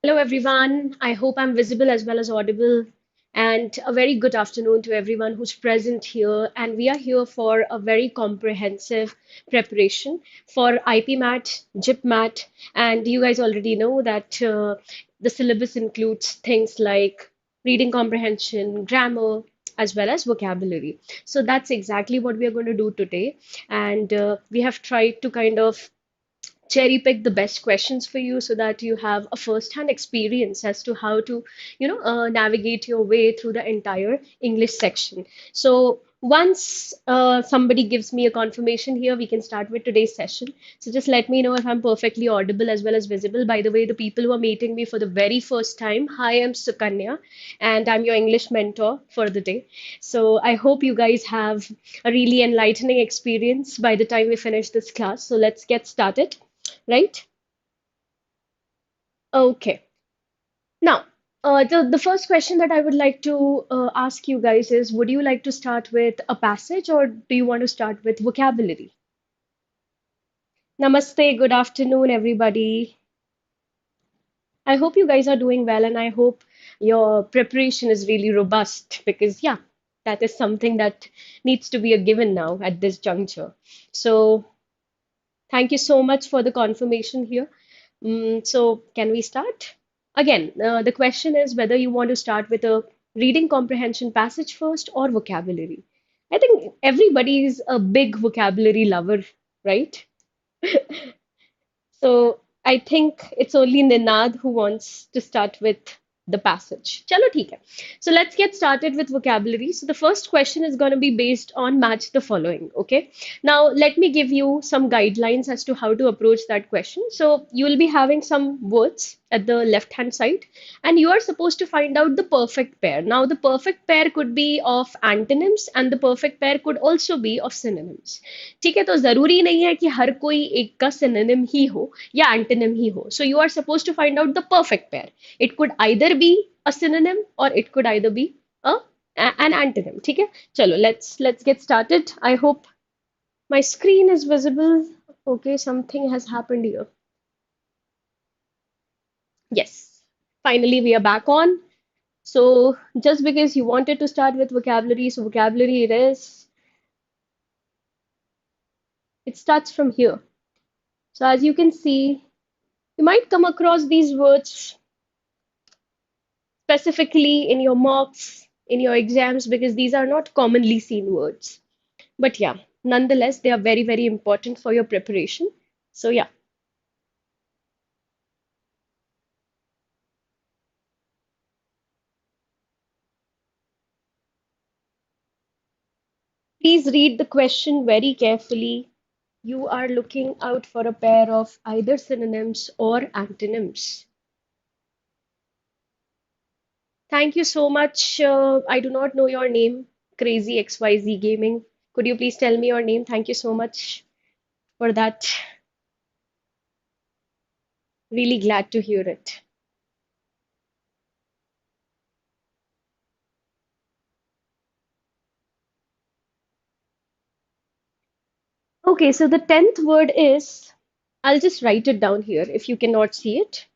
Hello, everyone. I hope I'm visible as well as audible. And a very good afternoon to everyone who's present here. And we are here for a very comprehensive preparation for IP MAT, JIP MAT. And you guys already know that the syllabus includes things like reading comprehension, grammar, as well as vocabulary. So that's exactly what we are going to do today. And we have tried to kind of cherry pick the best questions for you so that you have a first-hand experience as to how to, navigate your way through the entire English section. So once somebody gives me a confirmation here, we can start with today's session. So just let me know if I'm perfectly audible as well as visible. By the way, the people who are meeting me for the very first time, hi, I'm Sukanya, and I'm your English mentor for the day. So I hope you guys have a really enlightening experience by the time we finish this class. So let's get started. Right? Okay. Now, the first question that I would like to ask you guys is, would you like to start with a passage or do you want to start with vocabulary? Namaste, good afternoon, everybody. I hope you guys are doing well and I hope your preparation is really robust because, yeah, that is something that needs to be a given now at this juncture. So, thank you so much for the confirmation here. So, can we start? Again, the question is whether you want to start with a reading comprehension passage first or vocabulary. I think everybody is a big vocabulary lover, right? So I think it's only Ninad who wants to start with the passage. Chalo, theek hai. So let's get started with vocabulary. So the first question is going to be based on match the following. Okay. Now let me give you some guidelines as to how to approach that question. So you will be having some words at the left hand side and you are supposed to find out the perfect pair. Now the perfect pair could be of antonyms and the perfect pair could also be of synonyms. ठीक है तो जरूरी नहीं है कि हर कोई एक का synonym ही हो या antonym ही हो. So you are supposed to find out the perfect pair. It could either be a synonym or it could either be a an antonym. ठीक है चलो let's get started. I hope my screen is visible. Okay, something has happened here. Yes, finally we are back on. So just because you wanted to start with vocabulary, so vocabulary it is, it starts from here. So as you can see, you might come across these words specifically in your mocks, in your exams, because these are not commonly seen words. But yeah, nonetheless, they are very, very important for your preparation. So yeah, please read the question very carefully. You are looking out for a pair of either synonyms or antonyms. Thank you so much. I do not know your name, Crazy XYZ Gaming. Could you please tell me your name? Thank you so much for that. Really glad to hear it. Okay, so the 10th word is, I'll just write it down here if you cannot see it.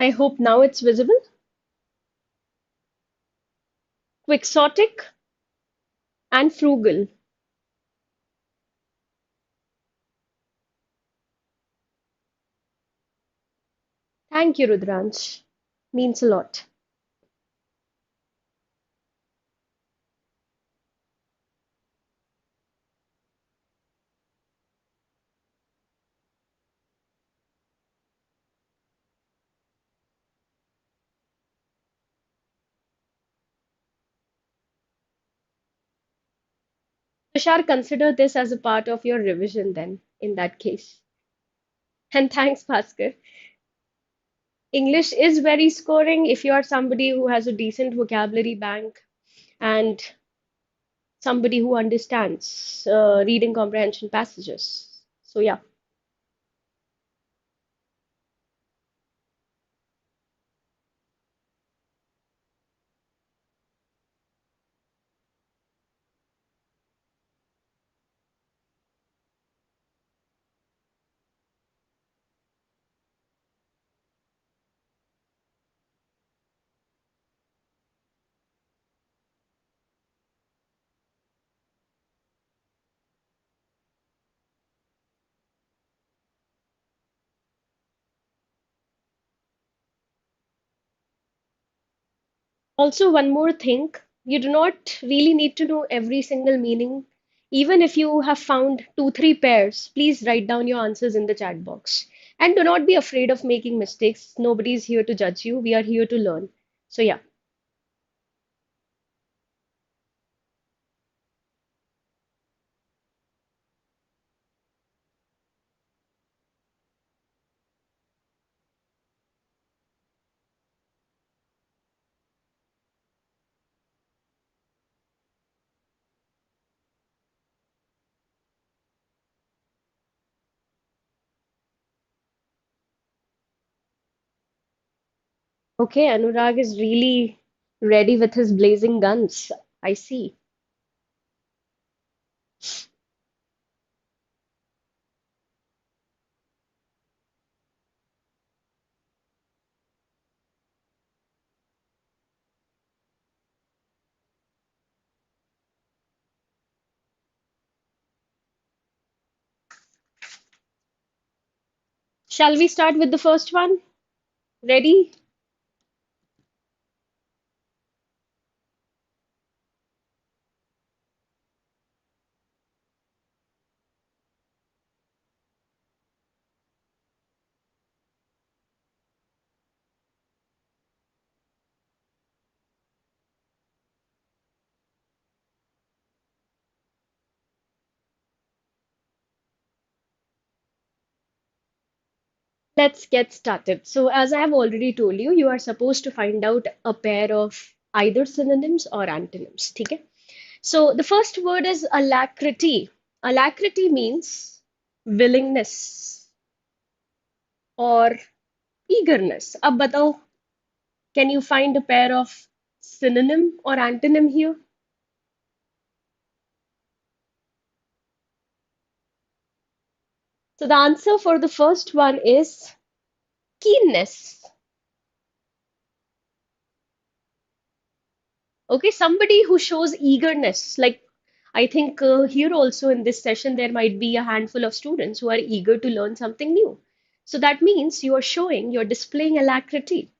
I hope now it's visible. Quixotic and frugal. Thank you, Rudransh. Means a lot. Tushar, consider this as a part of your revision then, in that case. And thanks, Bhaskar. English is very scoring if you are somebody who has a decent vocabulary bank and somebody who understands reading comprehension passages. So, yeah. Also, one more thing, you do not really need to know every single meaning. Even if you have found two, three pairs, please write down your answers in the chat box. And do not be afraid of making mistakes. Nobody is here to judge you. We are here to learn. So, yeah. Okay, Anurag is really ready with his blazing guns. I see. Shall we start with the first one? Ready? Let's get started. So, as I have already told you, you are supposed to find out a pair of either synonyms or antonyms. Okay? So, the first word is alacrity. Alacrity means willingness or eagerness. Ab batao, can you find a pair of synonym or antonym here? So, the answer for the first one is keenness. Okay, somebody who shows eagerness. Like, I think here also in this session, there might be a handful of students who are eager to learn something new. So that means you are showing, you're displaying alacrity,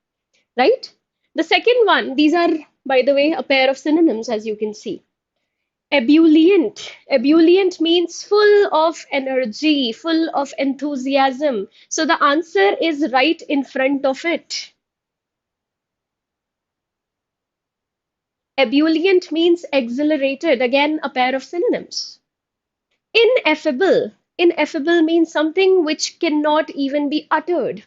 right? The second one, these are, by the way, a pair of synonyms, as you can see. Ebullient. Ebullient means full of energy, full of enthusiasm. So the answer is right in front of it. Ebullient means exhilarated. Again, a pair of synonyms. Ineffable. Ineffable means something which cannot even be uttered.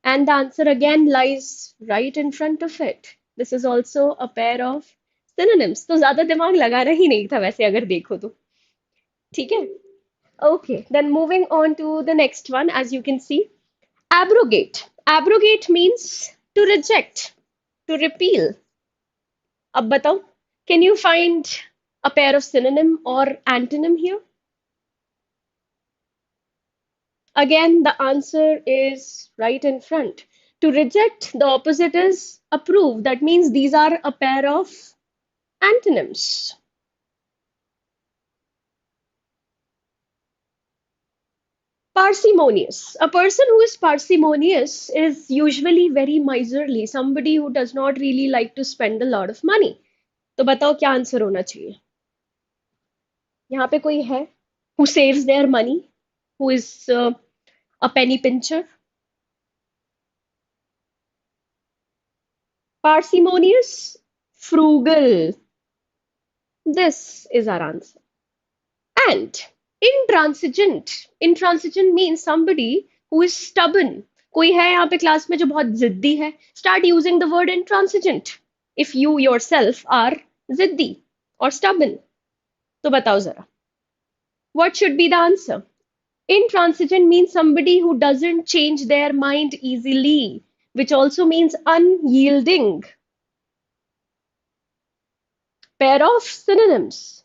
And the answer again lies right in front of it. This is also a pair of synonyms. तो ज्यादा दिमाग लगाना ही नहीं था वैसे अगर देखो तो ठीक है Okay, then moving on to the next one, as you can see, abrogate. Abrogate means to reject, to repeal. अब बताओ, can you find a pair of synonym or antonym here? Again, the answer is right in front. To reject, the opposite is approve. That means these are a pair of antonyms. Parsimonious. A person who is parsimonious is usually very miserly, somebody who does not really like to spend a lot of money. तो बताओ क्या answer होना चाहिए यहाँ पे कोई है who saves their money, who is a penny pincher? Parsimonious, frugal. This is our answer. And intransigent. Intransigent means somebody who is stubborn. कोई है यहाँ पे क्लास में जो बहुत जिद्दी है? Start using the word intransigent if you yourself are जिद्दी or stubborn. तो बताओ जरा. What should be the answer? Intransigent means somebody who doesn't change their mind easily, which also means unyielding. Pair of synonyms.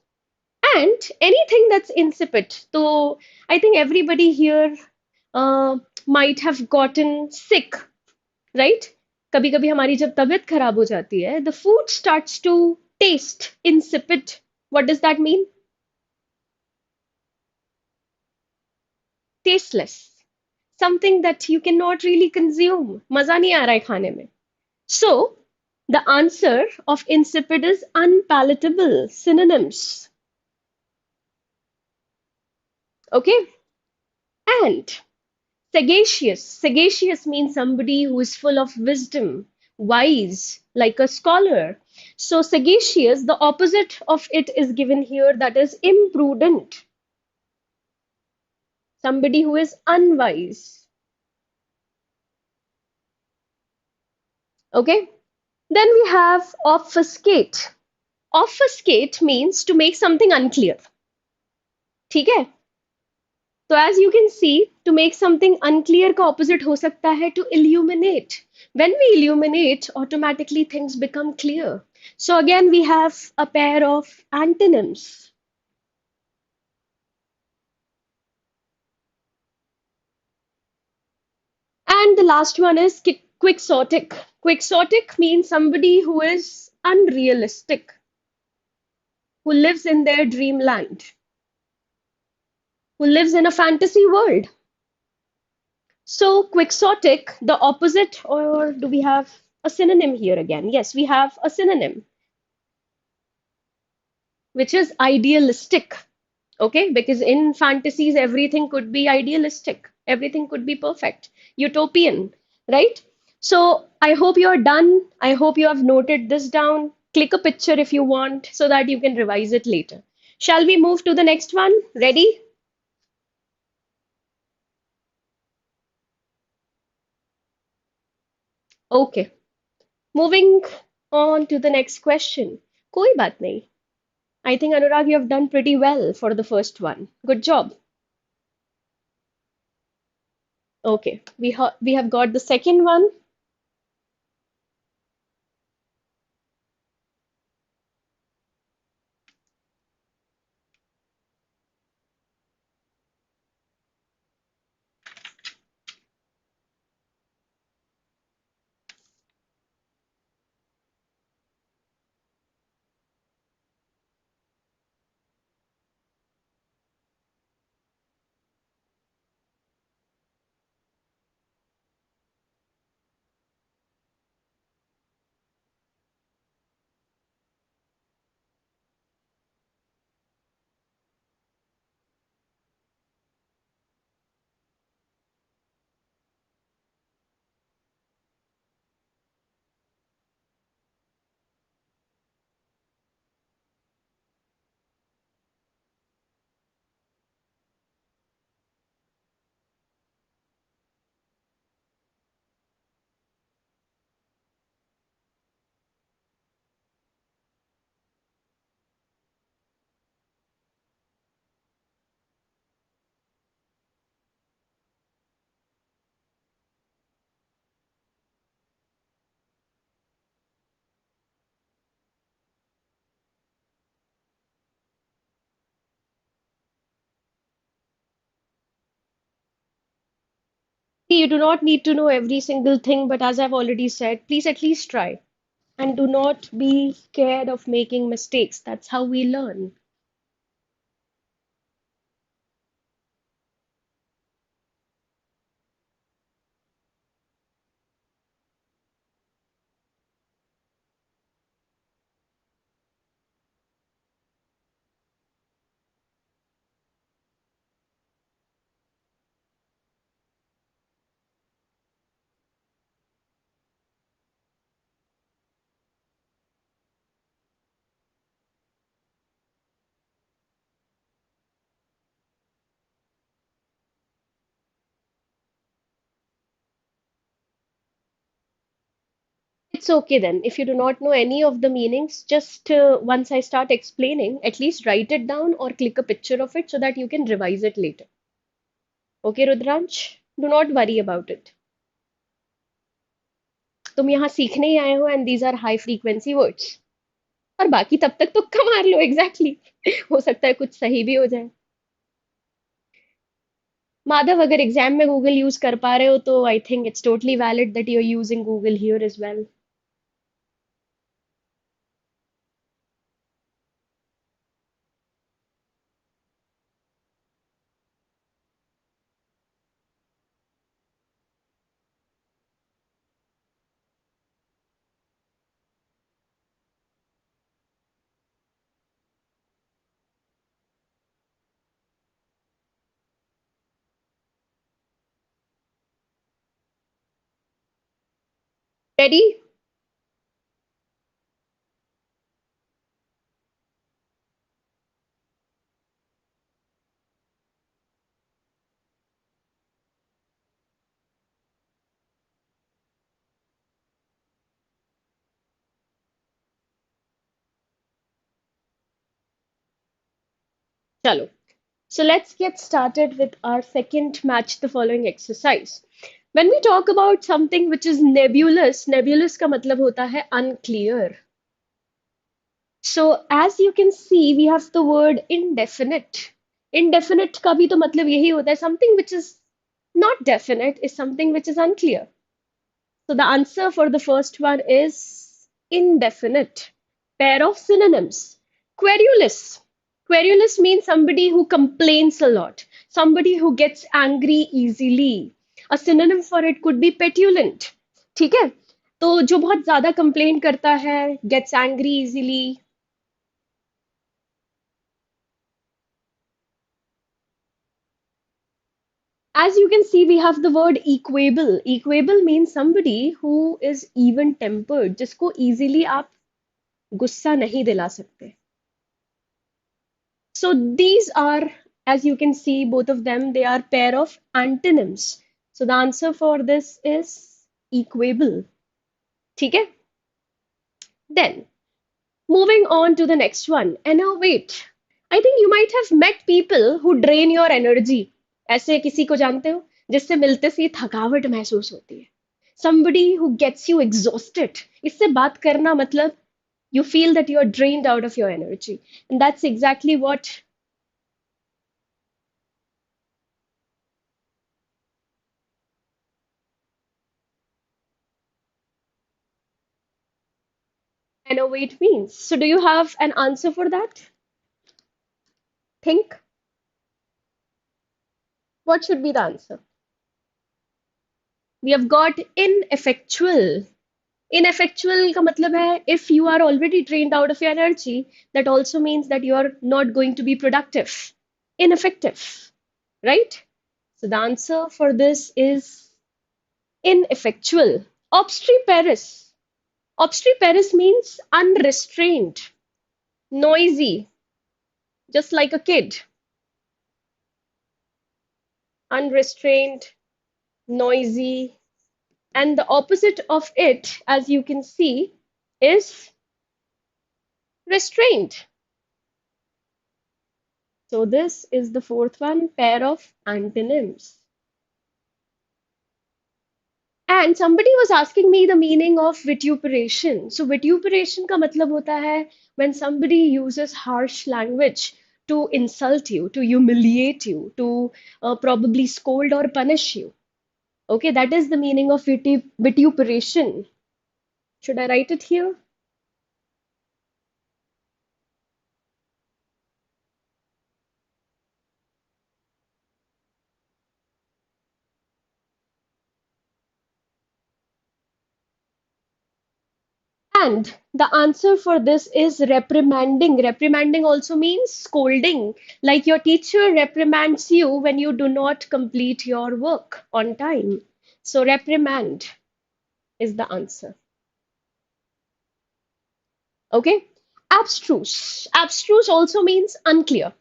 And anything that's insipid. So I think everybody here might have gotten sick, right? कभी कभी हमारी जब तबीयत खराब हो जाती है, the food starts to taste insipid. What does that mean? Tasteless. Something that you cannot really consume. मजा नहीं आ रहा है खाने में. So The answer of insipid is unpalatable. Synonyms. Okay? And sagacious. Sagacious means somebody who is full of wisdom, wise, like a scholar. So, sagacious, the opposite of it is given here, that is imprudent. Somebody who is unwise. Okay? Then we have obfuscate. Obfuscate means to make something unclear. ठीक है? तो as you can see, to make something unclear का opposite हो सकता है to illuminate. When we illuminate, automatically things become clear. So again, we have a pair of antonyms. And the last one is quixotic. Quixotic means somebody who is unrealistic, who lives in their dreamland, who lives in a fantasy world. So quixotic, the opposite, or do we have a synonym here again? Yes, we have a synonym, which is idealistic. Okay, because in fantasies, everything could be idealistic, everything could be perfect, utopian, right? So I hope you're done. I hope you have noted this down. Click a picture if you want so that you can revise it later. Shall we move to the next one? Ready? Okay. Moving on to the next question. कोई बात नहीं. I think Anurag, you have done pretty well for the first one. Good job. Okay, we have got the second one. See, you do not need to know every single thing, but as I've already said, please at least try. And do not be scared of making mistakes. That's how we learn. It's okay then. If you do not know any of the meanings, just once I start explaining, at least write it down or click a picture of it so that you can revise it later. Okay, Rudransh? Do not worry about it. तुम यहाँ सीखने ही आए हो and these are high frequency words. और बाकी तब तक तुक्का मार लो एग्जैक्टली हो सकता है कुछ सही भी हो जाए. माधव, अगर एग्जाम में गूगल यूज कर पा रहे हो तो I think it's totally valid that you are using Google here as well. Ready? Chalo. So let's get started with our second match the following exercise. When we talk about something which is nebulous, nebulous का मतलब होता है unclear. So as you can see, we have the word indefinite. Indefinite का भी तो मतलब यही होता है something which is not definite is something which is unclear. So the answer for the first one is indefinite. Pair of synonyms. Querulous. Querulous means somebody who complains a lot, somebody who gets angry easily. A synonym for it could be petulant. ठीक है? तो जो बहुत ज्यादा complain करता है, gets angry easily. As you can see, we have the word equable. Equable means somebody who is even tempered, जिसको easily आप गुस्सा नहीं दिला सकते. So these are, as you can see, both of them, they are pair of antonyms. So the answer for this is equable. ठीक है? Then moving on to the next one. Enervate. I think you might have met people who drain your energy. ऐसे किसी को जानते हो जिससे मिलते से ही थकावट महसूस होती है. Somebody who gets you exhausted. इससे बात करना मतलब you feel that you are drained out of your energy. And that's exactly what innovate means. So, do you have an answer for that? Think. What should be the answer? We have got ineffectual. Ineffectual का मतलब है if you are already drained out of your energy, that also means that you are not going to be productive. Ineffective, right? So the answer for this is ineffectual. Obstreperous. Obstreperous means unrestrained, noisy, just like a kid. Unrestrained, noisy, and the opposite of it, as you can see, is restrained. So this is the fourth one, pair of antonyms. And somebody was asking me the meaning of vituperation. So vituperation का मतलब होता है when somebody uses harsh language to insult you, to humiliate you, to probably scold or punish you. Okay, that is the meaning of vituperation. Should I write it here? And the answer for this is reprimanding. Reprimanding also means scolding, like your teacher reprimands you when you do not complete your work on time. So, reprimand is the answer. Okay. Abstruse. Abstruse also means unclear.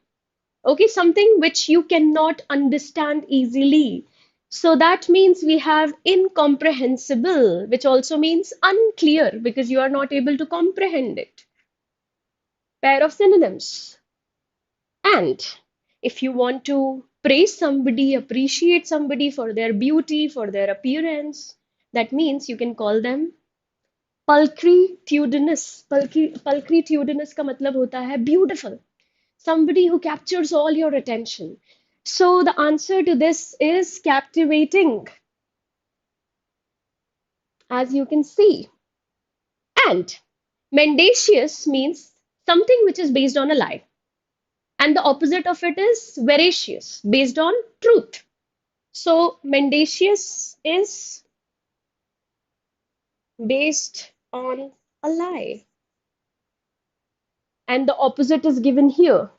Okay, something which you cannot understand easily. So that means we have incomprehensible, which also means unclear because you are not able to comprehend it. Pair of synonyms. And if you want to praise somebody, appreciate somebody for their beauty, for their appearance, that means you can call them pulchritudinous. Pulchritudinous का मतलब होता है beautiful. Somebody who captures all your attention. So the answer to this is captivating, as you can see. And mendacious means something which is based on a lie. And the opposite of it is veracious, based on truth. So mendacious is based on a lie. And the opposite is given here.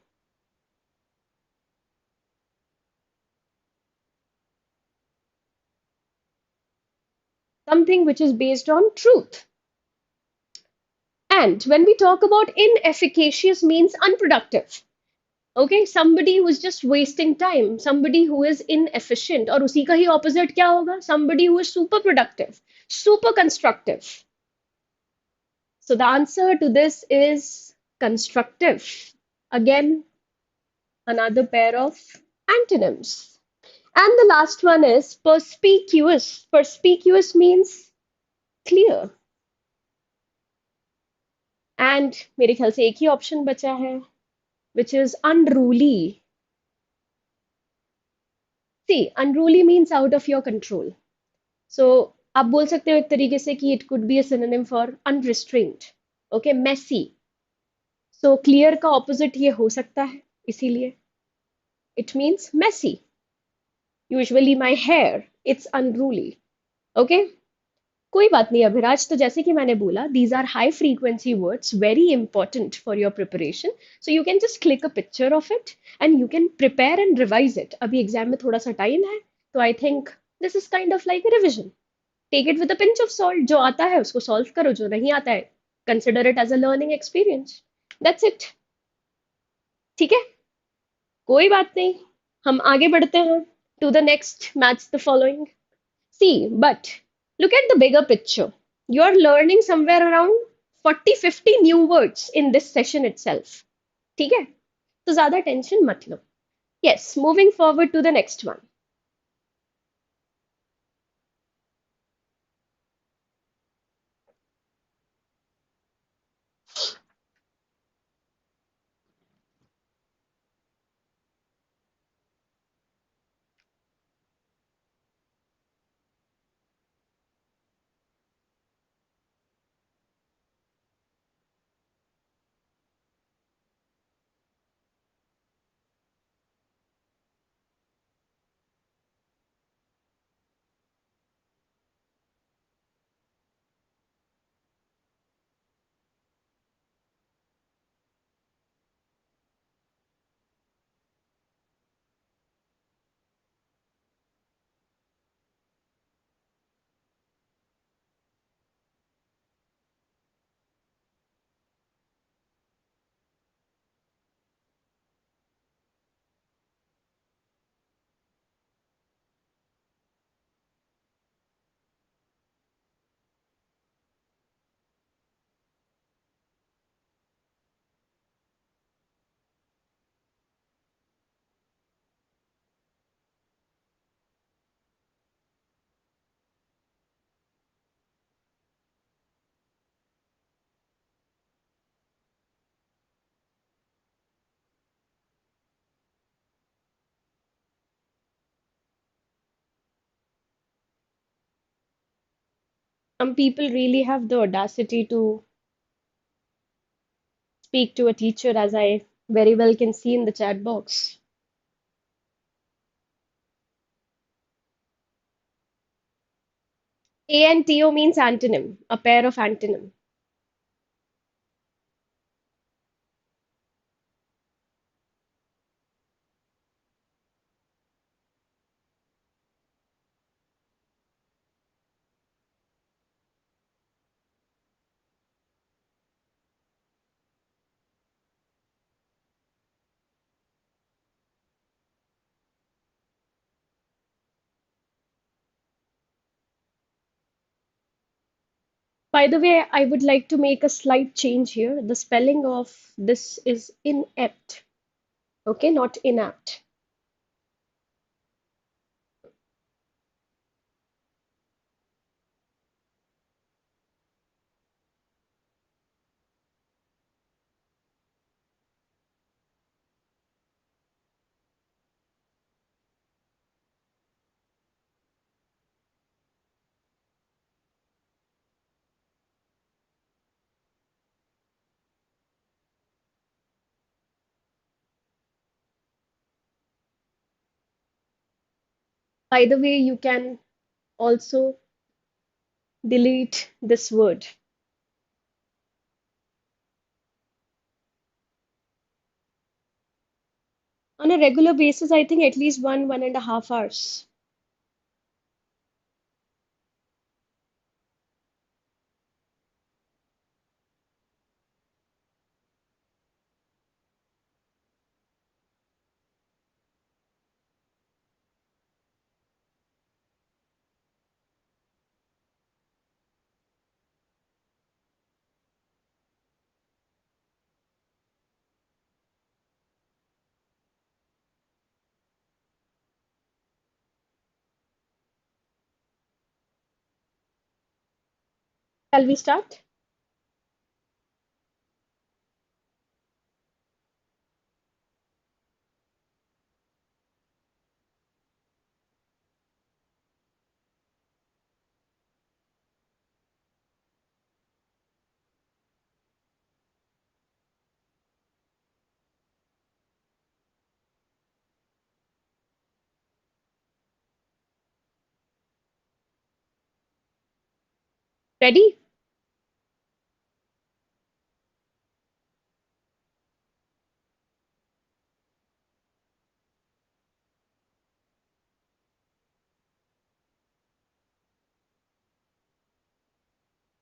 something which is based on truth. And when we talk about inefficacious means unproductive. Okay, somebody who is just wasting time, somebody who is inefficient, और उसी का ही opposite क्या होगा? Somebody who is super productive, super constructive. So the answer to this is constructive. Again, another pair of antonyms. And the last one is perspicuous. Perspicuous means clear. And मेरे ख्याल से एक ही option बचा है, which is unruly. See, unruly means out of your control. So आप बोल सकते हो एक तरीके से कि it could be a synonym for unrestrained. Okay, messy. So clear का opposite ये हो सकता है, इसीलिए it means messy. Usually my hair, it's unruly. Okay, कोई बात नहीं अभिराज, तो जैसे कि मैंने बोला, these are high frequency words, very important for your preparation. So you can just click a picture of it and you can prepare and revise it. अभी exam में थोड़ा सा टाइम है, तो I think this is kind of like a revision. Take it with a pinch of salt. जो आता है उसको solve करो, जो नहीं आता है consider it as a learning experience. That's it. ठीक है, कोई बात नहीं, हम आगे बढ़ते हैं to the next match the following. See, but look at the bigger picture. You're learning somewhere around 40-50 new words in this session itself. ठीक है, तो ज्यादा टेंशन मत लो. Yes, moving forward to the next one. Some people really have the audacity to speak to a teacher, as I very well can see in the chat box. ANTO means antonym, a pair of antonym. By the way, I would like to make a slight change here. The spelling of this is inept, okay, not inapt. By the way, you can also delete this word. On a regular basis, I think at least 1.5 hours. Shall we start? Ready?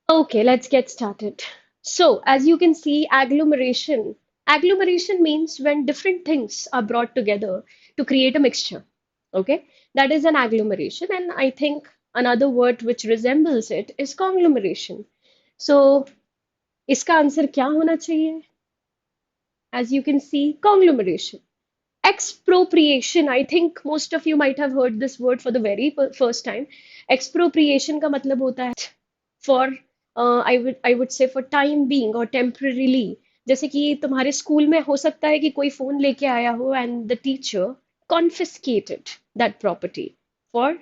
Okay, let's get started. So, as you can see, agglomeration means when different things are brought together to create a mixture. Okay, that is an agglomeration, and I think another word which resembles it is conglomeration. So, इसका answer क्या होना चाहिए? As you can see, conglomeration. Expropriation, I think most of you might have heard this word for the very first time. Expropriation का मतलब होता है for I would say for time being or temporarily. जैसे कि तुम्हारे school में हो सकता है कि कोई फोन लेके आया हो and the teacher confiscated that property for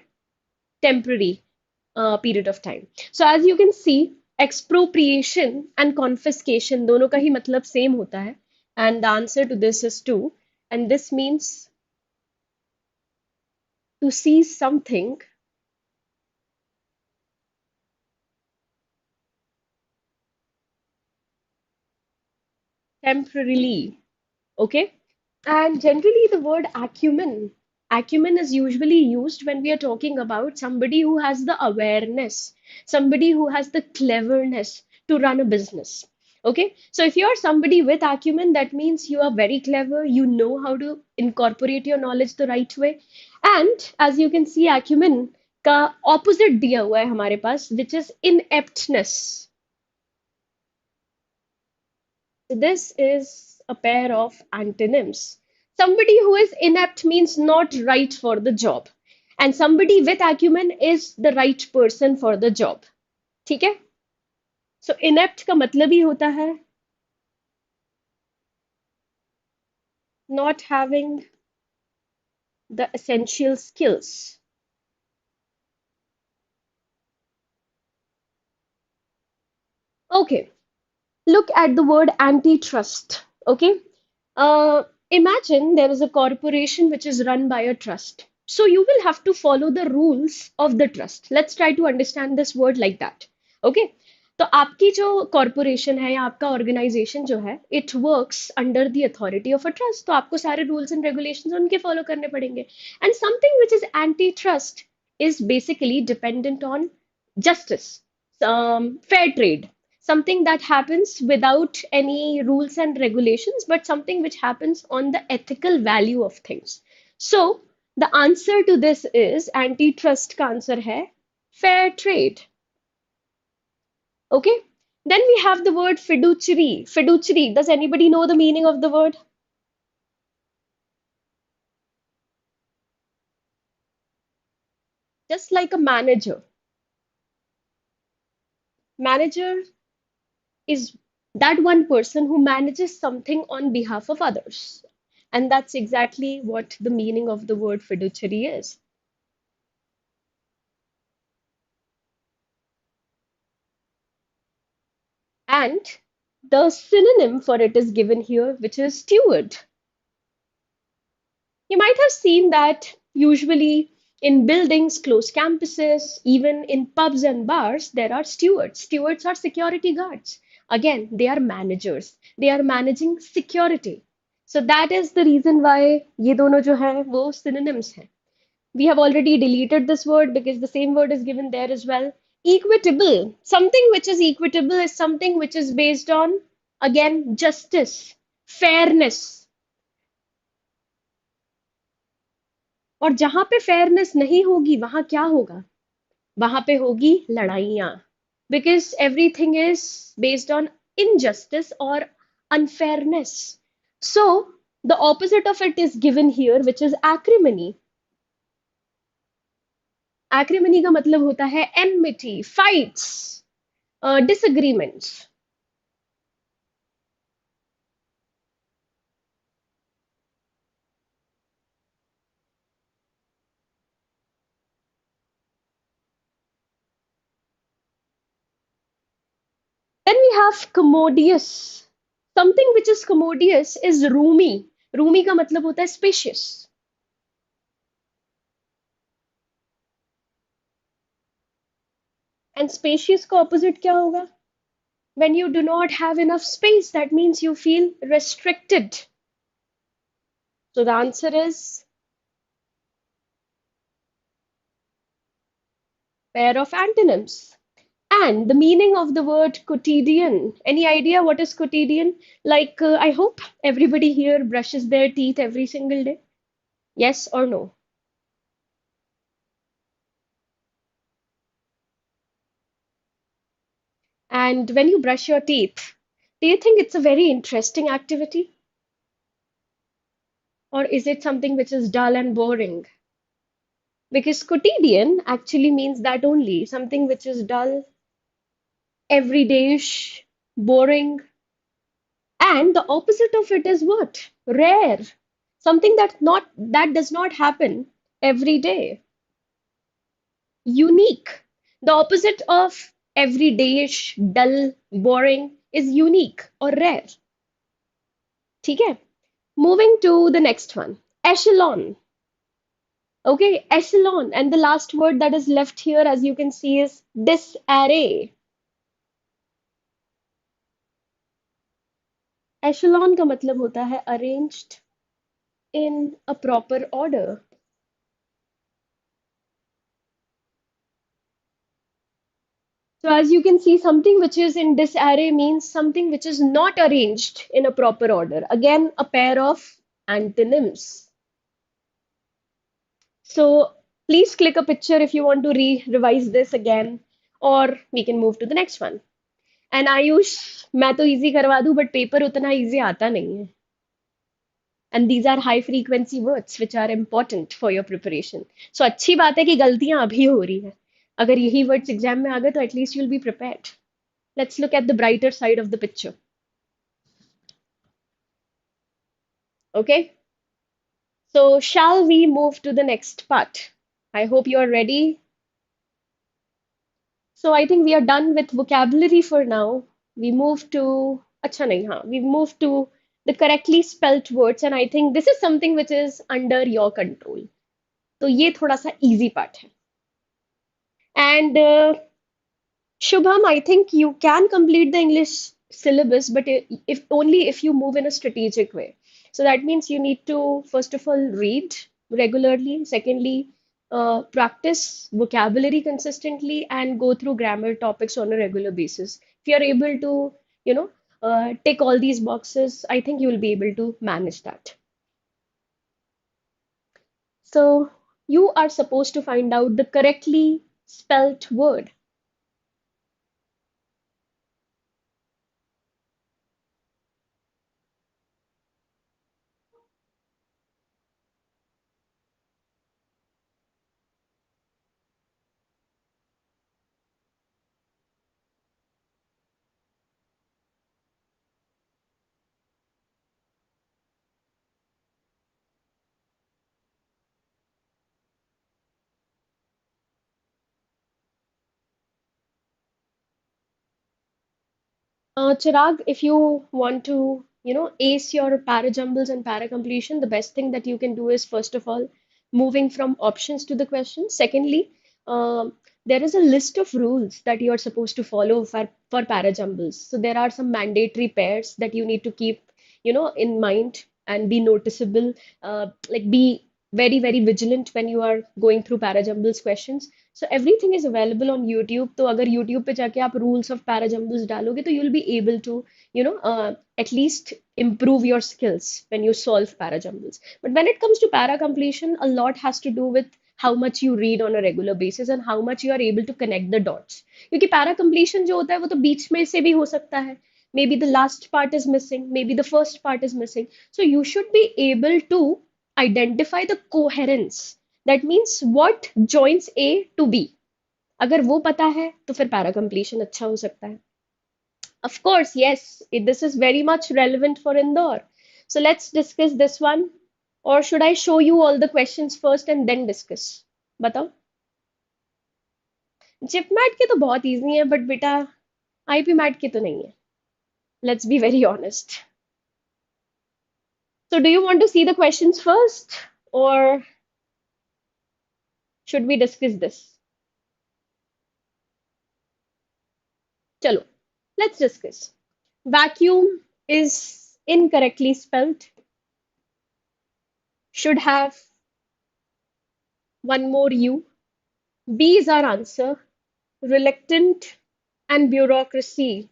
temporary period of time. So as you can see, expropriation and confiscation दोनों का ही मतलब सेम होता है, and the answer to this is two, and this means to seize something temporarily. Okay, and generally the word acumen is usually used when we are talking about somebody who has the awareness, somebody who has the cleverness to run a business. Okay, so if you are somebody with acumen, that means you are very clever, you know how to incorporate your knowledge the right way. And as you can see, acumen का opposite दिया हुआ है हमारे पास, which is ineptness. This is a pair of antonyms. Somebody who is inept means not right for the job, and somebody with acumen is the right person for the job. ठीक है? So inept का मतलब ही होता है not having the essential skills. Okay, look at the word antitrust. Okay, imagine there is a corporation which is run by a trust. So you will have to follow the rules of the trust. Let's try to understand this word like that. Okay, तो आपकी जो corporation है या आपका organisation जो है it works under the authority of a trust, तो आपको सारे रूल्स एंड रेगुलेशंस उनके फॉलो करने पड़ेंगे. And something which is anti trust is basically dependent on justice, fair trade, something that happens without any rules and regulations, but something which happens on the ethical value of things. So, the answer to this is antitrust का answer है fair trade. Okay? Then we have the word fiduciary. Fiduciary, does anybody know the meaning of the word? Just like a manager. Manager is that one person who manages something on behalf of others. And that's exactly what the meaning of the word fiduciary is. And the synonym for it is given here, which is steward. You might have seen that usually in buildings, close campuses, even in pubs and bars, there are stewards. Stewards are security guards. Again, they are managers. They are managing security. So that is the reason why ये दोनों जो हैं वो synonyms हैं. We have already deleted this word because the same word is given there as well. Equitable. Something which is equitable is something which is based on, again, justice, fairness. और जहां पे fairness नहीं होगी वहां क्या होगा? वहां पे होगी लड़ाइयाँ. Because everything is based on injustice or unfairness. So the opposite of it is given here, which is acrimony. Acrimony का मतलब होता है enmity, fights. Disagreements. Then we have commodious. Something which is commodious is roomy. Roomy का मतलब होता है spacious. And spacious का opposite क्या होगा? When you do not have enough space, that means you feel restricted. So the answer is pair of antonyms. And the meaning of the word quotidian. Any idea what is quotidian? Like, I hope everybody here brushes their teeth every single day. Yes or no? And when you brush your teeth, do you think it's a very interesting activity? Or is it something which is dull and boring? Because quotidian actually means that only, something which is dull, everydayish, boring. And the opposite of it is what? Rare. Something that does not happen every day. Unique. The opposite of everydayish, dull, boring is unique or rare. ठीक है? Moving to the next one. Echelon. Okay, echelon. And the last word that is left here, as you can see, is disarray. Echelon का मतलब होता है arranged in a proper order. So as you can see, something which is in disarray means something which is not arranged in a proper order. Again, a pair of antonyms. So please click a picture if you want to revise this again, or we can move to the next one. And Ayush मैं तो easy करवा दूं but paper उतना easy आता नहीं है. And these are high frequency words which are important for your preparation. So अच्छी बात है कि गलतियां अभी हो रही हैं. अगर यही words एग्जाम में आ गए तो at least you'll be prepared. Let's look at the brighter side of the picture. Okay, so shall we move to the next part? I hope you are ready. So I think we are done with vocabulary for now. We move to अच्छा नहीं हाँ we move to the correctly spelt words and I think this is something which is under your control. तो ये थोड़ा सा easy part है. And Shubham, I think you can complete the English syllabus, but if only if you move in a strategic way. So that means you need to, first of all, read regularly. Secondly, practice vocabulary consistently and go through grammar topics on a regular basis. If you're able to, you know, tick all these boxes, I think you will be able to manage that. So you are supposed to find out the correctly spelt word. Chirag, if you want to, ace your para jumbles and para completion, the best thing that you can do is first of all moving from options to the question. Secondly, there is a list of rules that you are supposed to follow for para jumbles. So there are some mandatory pairs that you need to keep, in mind and be noticeable. Like be very, very vigilant when you are going through para jumbles questions. So everything is available on YouTube. तो अगर YouTube पे जाके आप rules of parajumbles डालोगे तो you'll be able to at least improve your skills when you solve parajumbles. But when it comes to para completion, a lot has to do with how much you read on a regular basis and how much you are able to connect the dots. क्योंकि para completion जो होता है वो तो बीच में से भी हो सकता है. Maybe the last part is missing, maybe the first part is missing. So you should be able to identify the coherence. That means what joins A to B. अगर वो पता है तो फिर पैरा कंप्लीशन अच्छा हो सकता है. Of course, yes, this is very much relevant for Indore. So let's discuss this one. Or should I show you all the questions first and then discuss? बताओ. जिपमैट के तो बहुत इजी है बट बेटा आईपी मैट के तो नहीं है. Let's be very honest. So do you want to see the questions first or should we discuss this? Chalo, let's discuss. Vacuum is incorrectly spelled. Should have one more U. B is our answer. Reluctant and bureaucracy.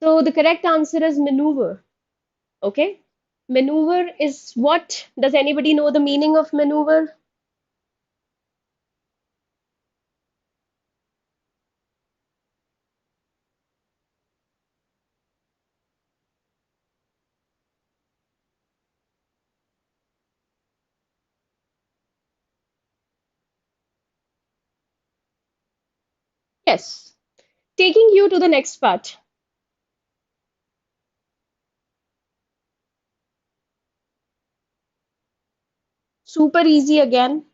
So the correct answer is maneuver. Okay. Maneuver is what? Does anybody know the meaning of maneuver? Yes. Taking you to the next part. Super easy again.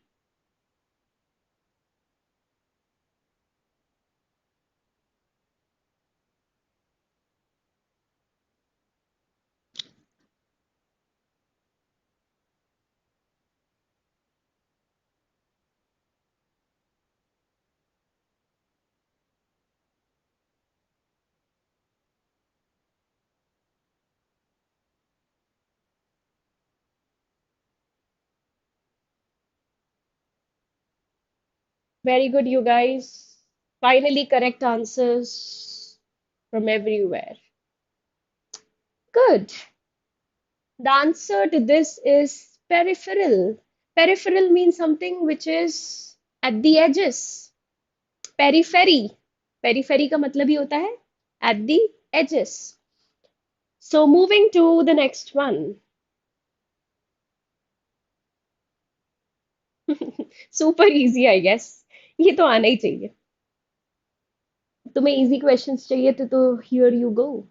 Very good, you guys. Finally, correct answers from everywhere. Good. The answer to this is peripheral. Peripheral means something which is at the edges. Periphery. Periphery का मतलब ही होता है at the edges. So moving to the next one. Super easy, I guess. ये तो आना ही चाहिए. तुम्हें easy questions चाहिए तो here you go.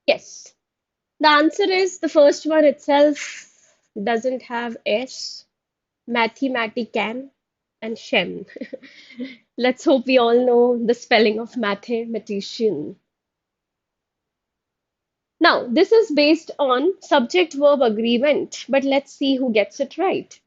Yes. The answer is the first one itself doesn't have S. Mathematican and Shem. Let's hope we all know the spelling of mathematician. Now, this is based on subject verb agreement, but let's see who gets it right.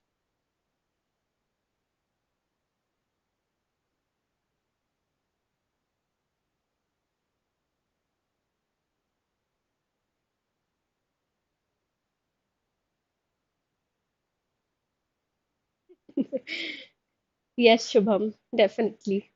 Yes, Shubham, definitely.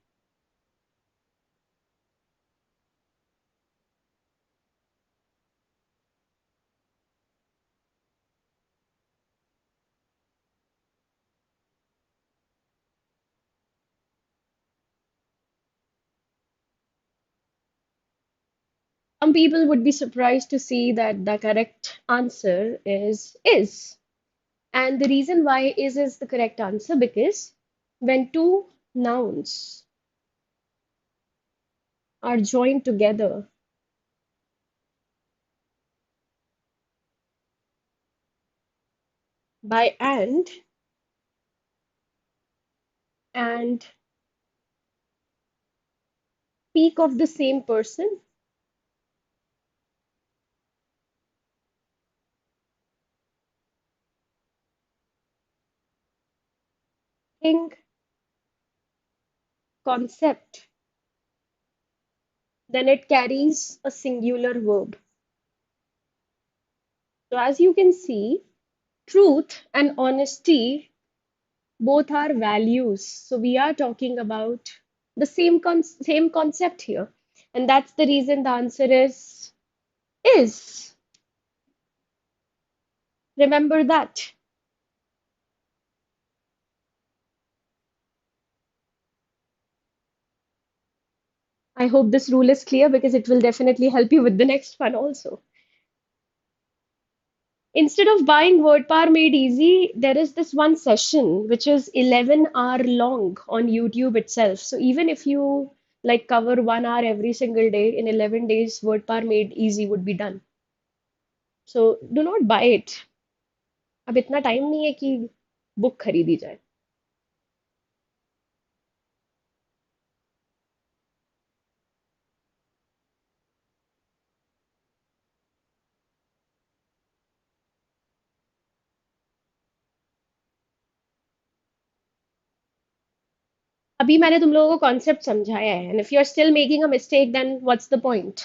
Some people would be surprised to see that the correct answer is. And the reason why is the correct answer because when two nouns are joined together by and speak of the same person, think, concept, then it carries a singular verb. So as you can see, truth and honesty both are values. So we are talking about the same concept here. And that's the reason the answer is. Remember that. I hope this rule is clear because it will definitely help you with the next one also. Instead of buying Word Power Made Easy, there is this one session which is 11-hour long on YouTube itself. So even if you like cover 1 hour every single day, in 11 days, Word Power Made Easy would be done. So do not buy it. अब इतना time नहीं है कि book खरीदी जाए. अभी मैंने तुम लोगों को कॉन्सेप्ट समझाया है, and if you are still making a mistake then what's the point.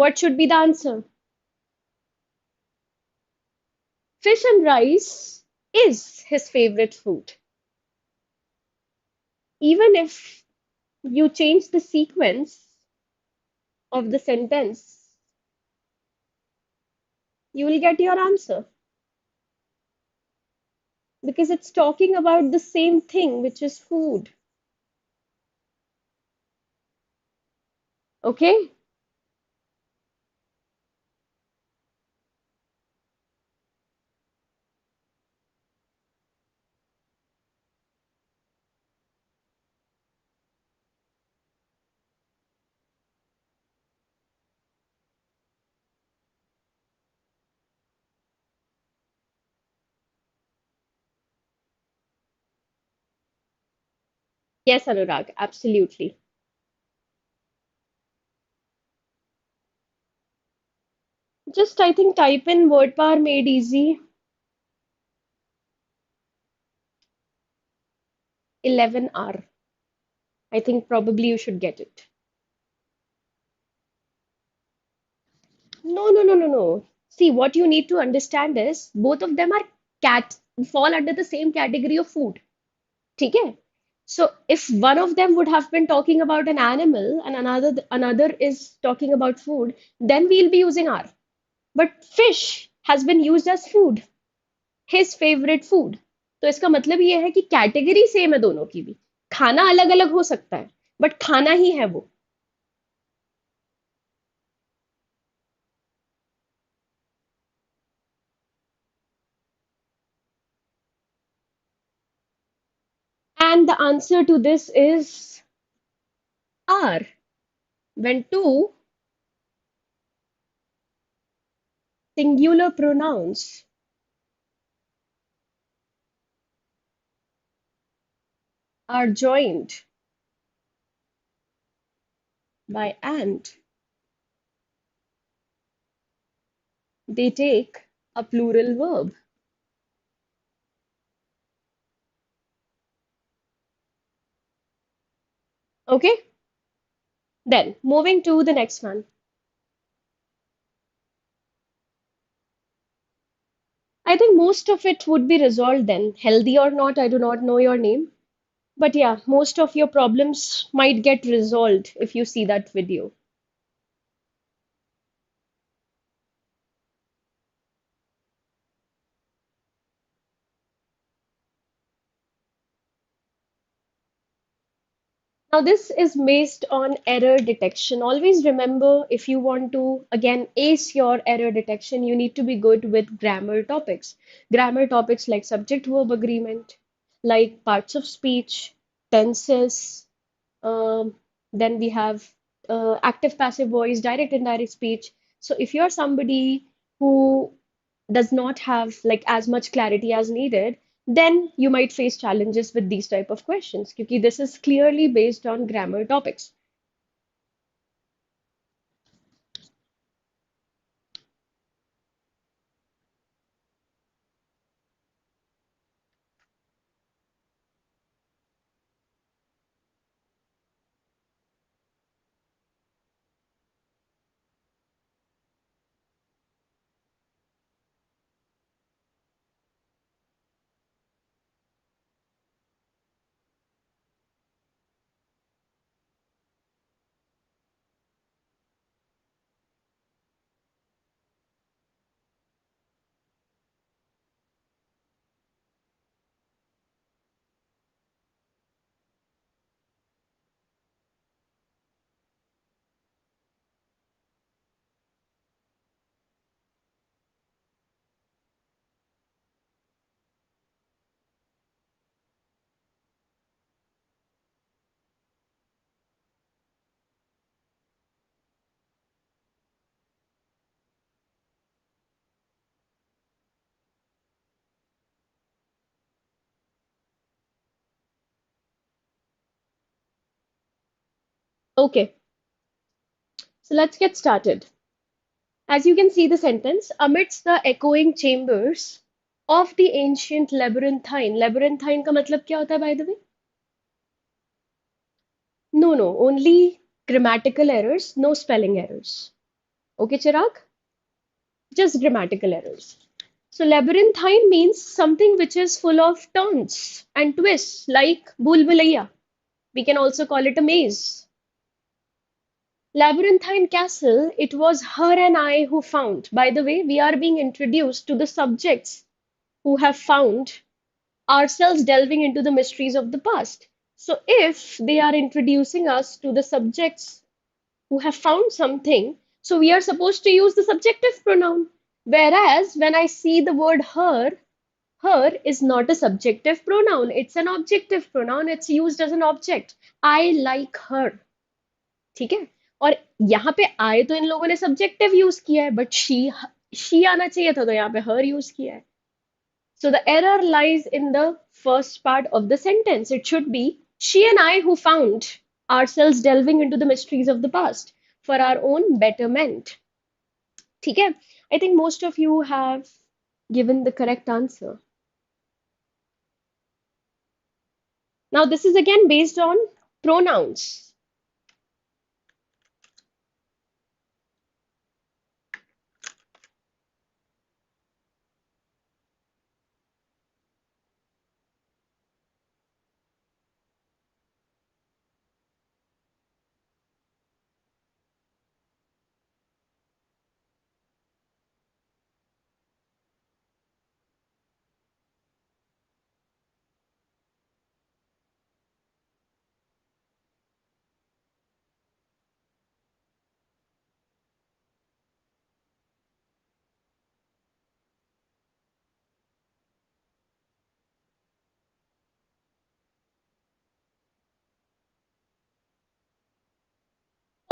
What should be the answer? Fish and rice is his favorite food. Even if you change the sequence of the sentence, you will get your answer because it's talking about the same thing, which is food. Okay? Yes, Anurag, absolutely. Just, I think, type in word power made easy 11 hour. I think probably you should get it. No, no, no, no, no. See, what you need to understand is both of them are cat fall under the same category of food. ठीक है? So if one of them would have been talking about an animal and another is talking about food, then we'll be using R. But fish has been used as food, his favorite food. तो इसका मतलब ये है कि category same है दोनों की भी. खाना अलग अलग हो सकता है, बट खाना ही है वो. And the answer to this is R. When two singular pronouns are joined by and, they take a plural verb. Okay? Then, moving to the next one. I think most of it would be resolved then. Healthy or not, I do not know your name. But yeah, most of your problems might get resolved if you see that video. Now, this is based on error detection. Always remember, if you want to, again, ace your error detection, you need to be good with grammar topics. Grammar topics like subject verb agreement, like parts of speech, tenses, um, then we have active passive voice, direct indirect speech. So if you're somebody who does not have like as much clarity as needed, then you might face challenges with these type of questions because this is clearly based on grammar topics. Okay, so let's get started. As you can see the sentence, amidst the echoing chambers of the ancient labyrinthine. Labyrinthine का मतलब क्या होता है by the way? No, no, only grammatical errors, no spelling errors. Okay, Chirag? Just grammatical errors. So labyrinthine means something which is full of turns and twists, like Bhool Bhulaiya. We can also call it a maze. Labyrinthine Castle, it was her and I who found. By the way, we are being introduced to the subjects who have found ourselves delving into the mysteries of the past. So, if they are introducing us to the subjects who have found something, so we are supposed to use the subjective pronoun. Whereas, when I see the word her, her is not a subjective pronoun, it's an objective pronoun, it's used as an object. I like her. ठीक है और यहाँ पे आए तो इन लोगों ने subjective use किया है बट शी आना चाहिए था तो यहाँ पे हर यूज किया है so the error lies in the first part of the sentence. It should be she and I who found ourselves delving into the mysteries of the past for our own betterment. ठीक है I think most of you have given the correct answer. Now this is again based on pronouns.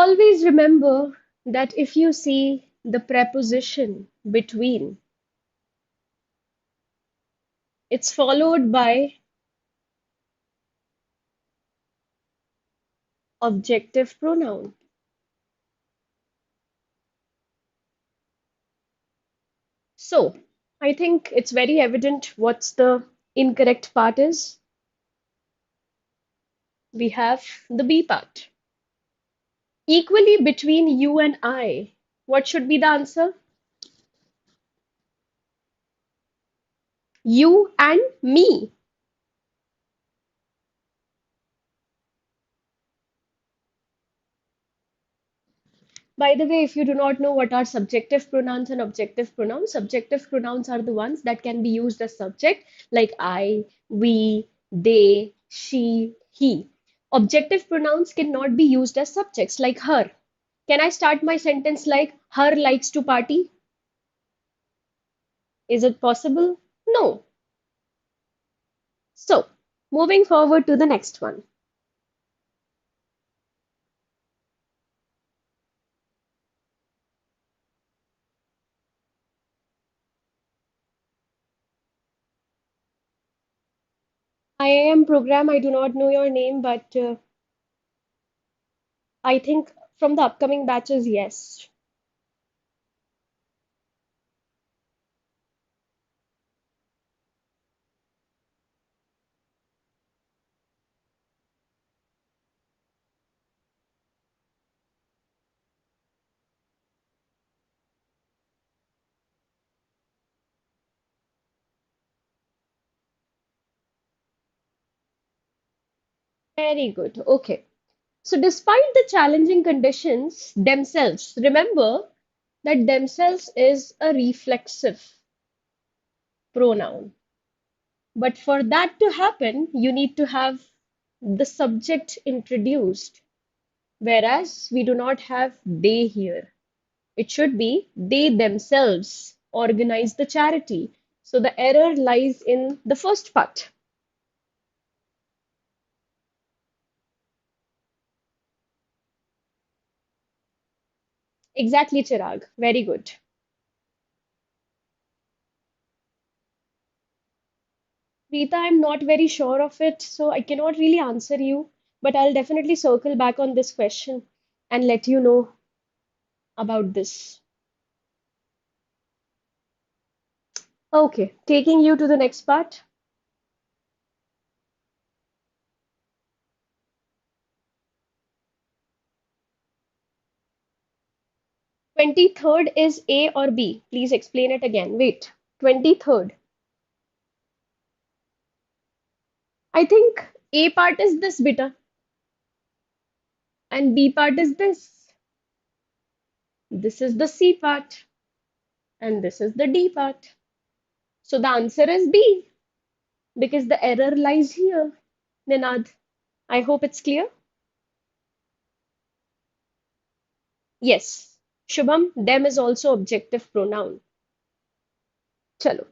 Always remember that if you see the preposition between, it's followed by objective pronoun. So, I think it's very evident what's the incorrect part is. We have the B part. Equally between you and I. What should be the answer? You and me. By the way, if you do not know what are subjective pronouns and objective pronouns, subjective pronouns are the ones that can be used as subject, like I, we, they, she, he. Objective pronouns cannot be used as subjects, like her. Can I start my sentence like her likes to party? Is it possible? No. So, moving forward to the next one. IIM program, I do not know your name, but I think from the upcoming batches, yes. Very good. Okay. So, despite the challenging conditions themselves, remember that themselves is a reflexive pronoun. But for that to happen, you need to have the subject introduced, whereas we do not have they here. It should be they themselves organize the charity. So the error lies in the first part. Exactly, Chirag. Very good. Rita, I'm not very sure of it, so I cannot really answer you. But I'll definitely circle back on this question and let you know about this. Okay, taking you to the next part. 23rd is A or B? Please explain it again. Wait, 23rd. I think A part is this, beta, and B part is this. This is the C part, and this is the D part. So the answer is B, because the error lies here. Ninad, I hope it's clear. Yes, Shubham, them is also objective pronoun. Chalo.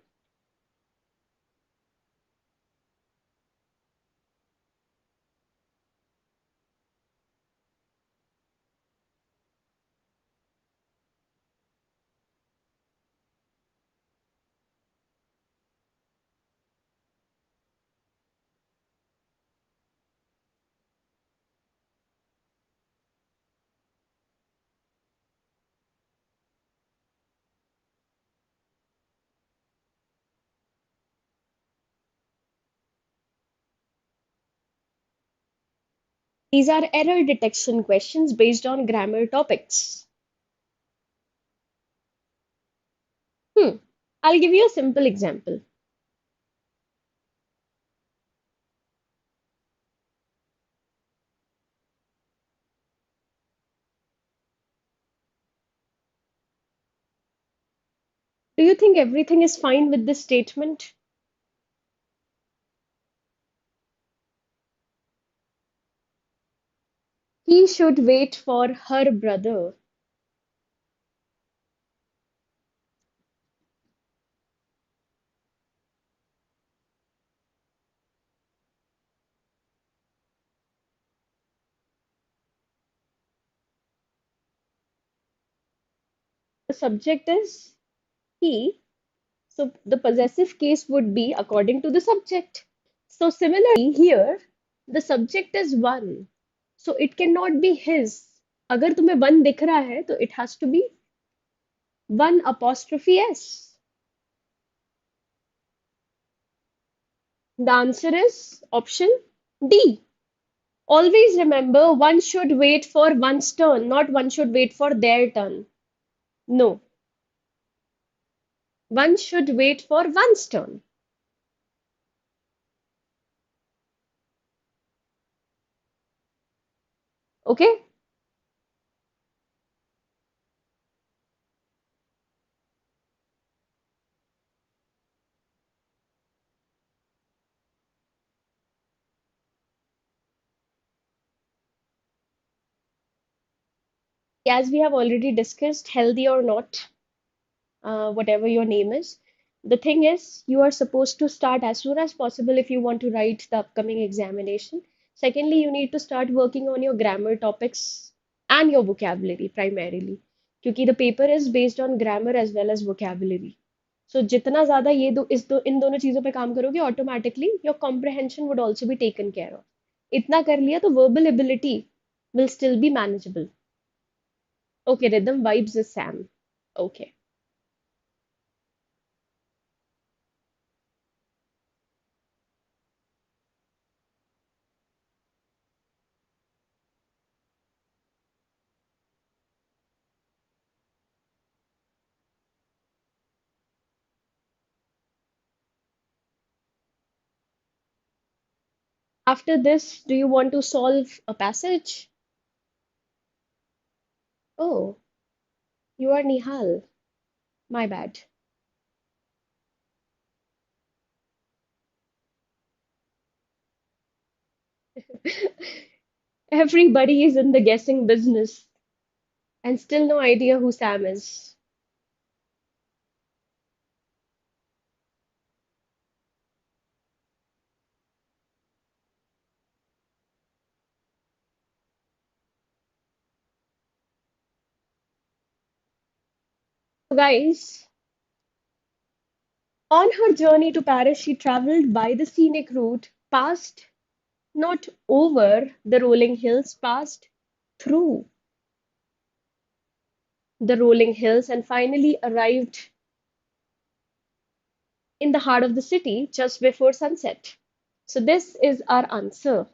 These are error detection questions based on grammar topics. Hmm. I'll give you a simple example. Do you think everything is fine with this statement? He should wait for her brother. The subject is he, so the possessive case would be according to the subject. So similarly here, the subject is one, so it cannot be his. अगर तुम्हें one दिख रहा है तो it has to be one apostrophe s. The answer is option D. Always remember, one should wait for one's turn, not one should wait for their turn. No, one should wait for one's turn. Okay? As we have already discussed, healthy or not, whatever your name is, the thing is, you are supposed to start as soon as possible if you want to write the upcoming examination. Secondly, you need to start working on your grammar topics and your vocabulary primarily. क्योंकि the paper is based on grammar as well as vocabulary. So जितना ज़्यादा ये दो इन दोनों चीज़ों पे काम करोगे automatically your comprehension would also be taken care of. इतना कर लिया तो verbal ability will still be manageable. Okay, rhythm vibes is Sam. Okay. After this, do you want to solve a passage? Oh, you are Nihal. My bad. Everybody is in the guessing business and still no idea who Sam is. So, guys, on her journey to Paris, she traveled by the scenic route past. Not over the rolling hills, passed through the rolling hills, and finally arrived in the heart of the city just before sunset. So, this is our answer.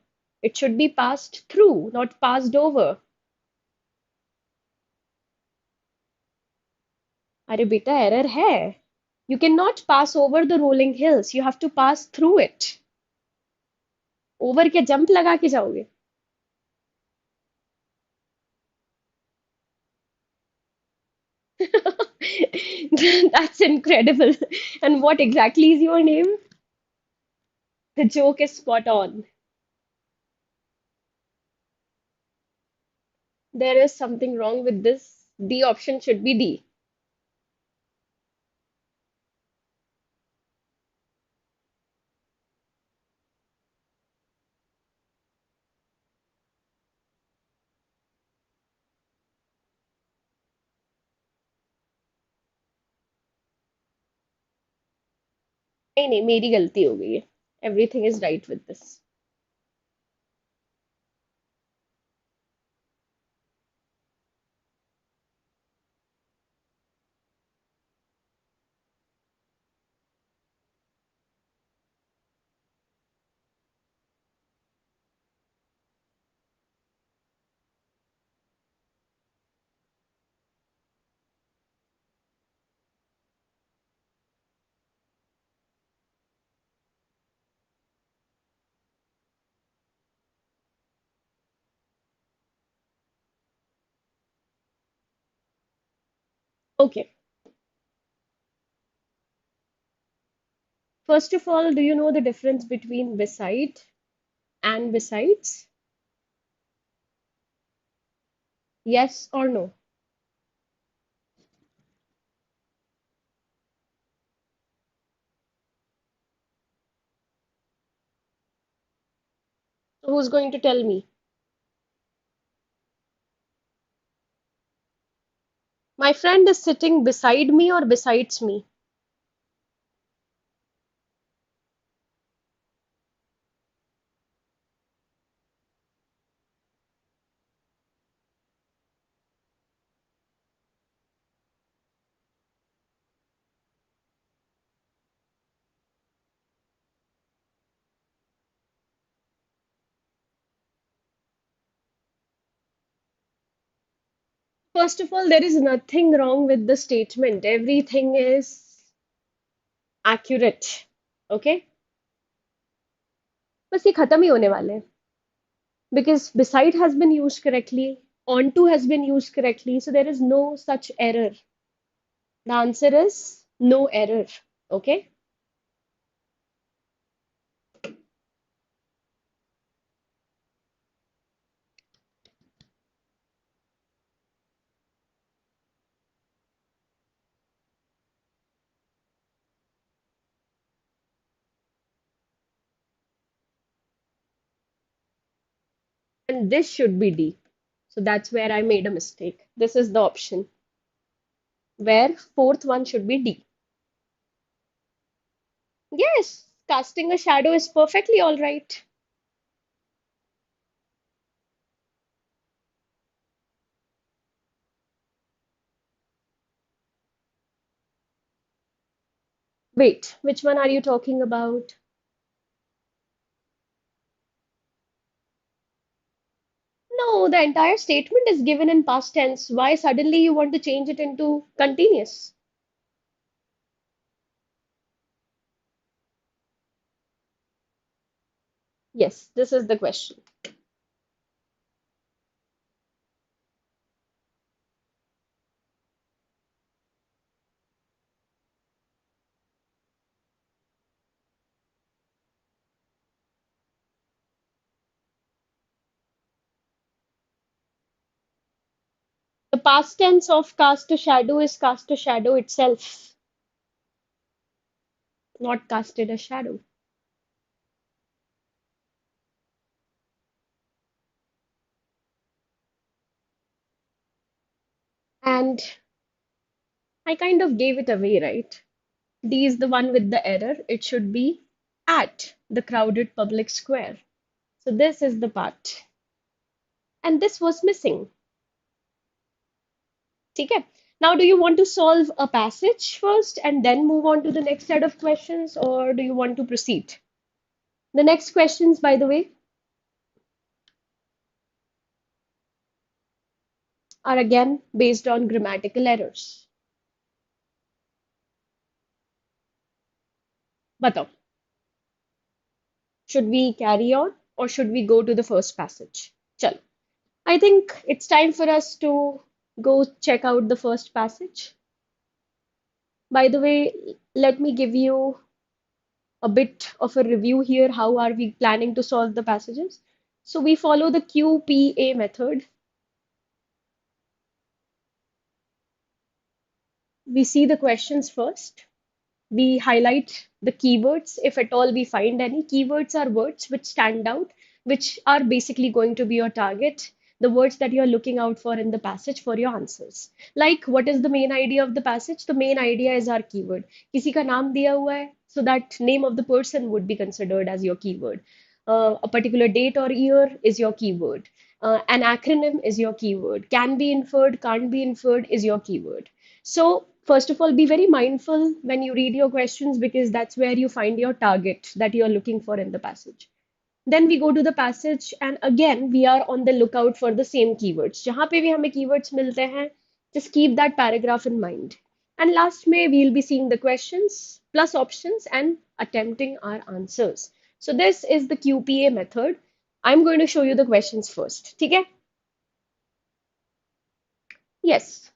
It should be passed through, not passed over. अरे बेटा error है. You cannot pass over the rolling hills. You have to pass through it. Over क्या jump लगा के जाओगे? That's incredible. And what exactly is your name? The joke is spot on. There is something wrong with this. The option should be D. नहीं मेरी गलती हो गई है. Everything is right with this. Okay. First of all, do you know the difference between beside and besides? Yes or no? So who's going to tell me? My friend is sitting beside me or besides me? First of all, there is nothing wrong with the statement. Everything is accurate. Okay? बस ये खत्म ही होने वाले हैं. Because beside has been used correctly, onto has been used correctly, so there is no such error. The answer is no error. Okay? And this should be D. So that's where I made a mistake. This is the option where fourth one should be D. Yes, casting a shadow is perfectly all right. Wait, which one are you talking about? No, the entire statement is given in past tense. Why suddenly you want to change it into continuous? Yes, this is the question. The past tense of cast a shadow is cast a shadow itself, not casted a shadow. And I kind of gave it away, right? D is the one with the error. It should be at the crowded public square. So this is the part. And this was missing. Okay. Now, do you want to solve a passage first and then move on to the next set of questions, or do you want to proceed? The next questions, by the way, are again based on grammatical errors. Batao, should we carry on or should we go to the first passage? Chalo. I think it's time for us to go check out the first passage. By the way, let me give you a bit of a review here. How are we planning to solve the passages? So we follow the QPA method. We see the questions first. We highlight the keywords if at all we find any. Keywords are words which stand out, which are basically going to be your target, the words that you're looking out for in the passage for your answers. Like, what is the main idea of the passage? The main idea is our keyword. किसी का नाम दिया हुआ है, so that name of the person would be considered as your keyword. A particular date or year is your keyword. An acronym is your keyword. Can be inferred, can't be inferred is your keyword. So, first of all, be very mindful when you read your questions because that's where you find your target that you're looking for in the passage. Then we go to the passage and again we are on the lookout for the same keywords. जहाँ पे भी हमें keywords मिलते हैं, just keep that paragraph in mind. And last में we'll be seeing the questions plus options and attempting our answers. So this is the QPA method. I'm going to show you the questions first. ठीक है? Yes.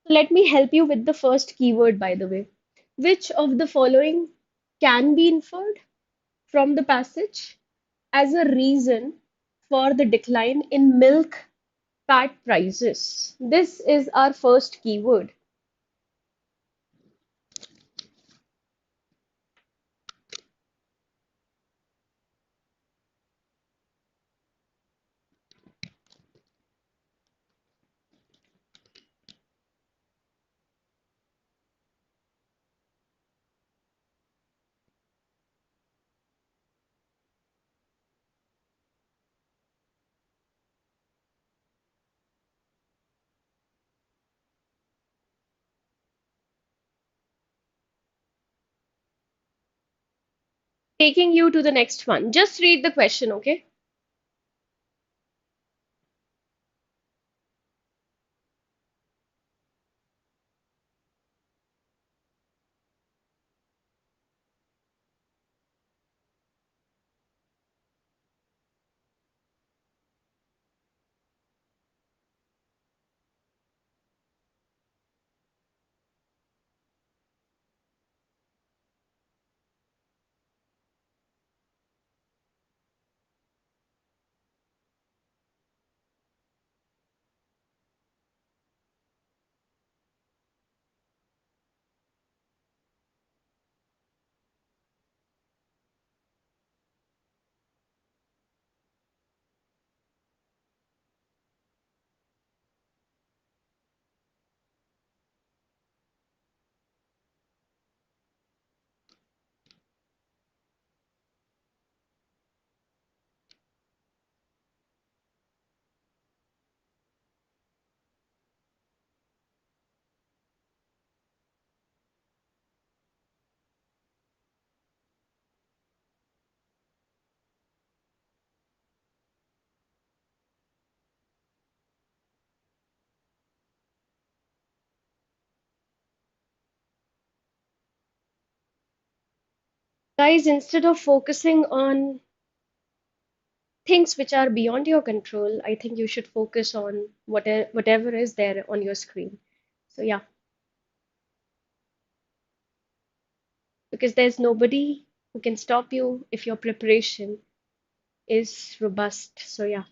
Let me help you with the first keyword, by the way. Which of the following can be inferred from the passage as a reason for the decline in milk fat prices? This is our first keyword. Taking you to the next one. Just read the question, okay? Guys, instead of focusing on things which are beyond your control, I think you should focus on whatever is there on your screen. So yeah, because there's nobody who can stop you if your preparation is robust. So yeah.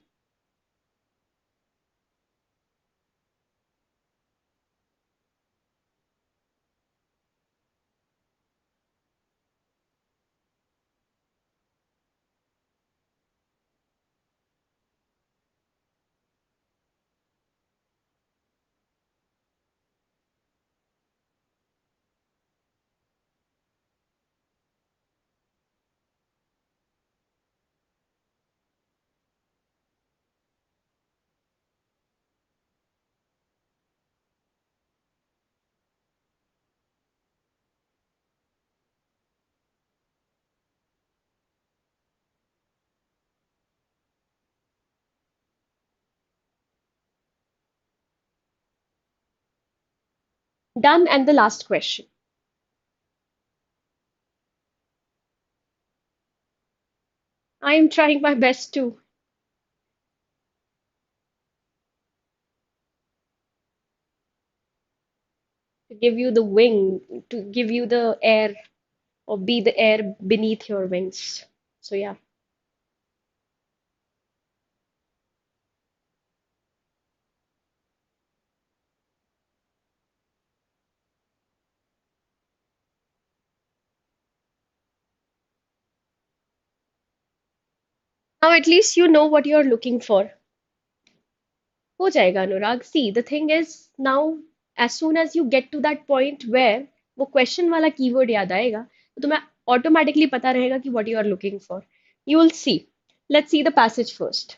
Done. And the last question. I am trying my best to give you the wing, to give you the air, or be the air beneath your wings. So, yeah. Now, at least you know what you're looking for. हो जाएगा अनुराग. See, the thing is, now, as soon as you get to that point where वो question वाला keyword याद आएगा, तो तुम्हें automatically पता रहेगा कि what you are looking for. You will see. Let's see the passage first.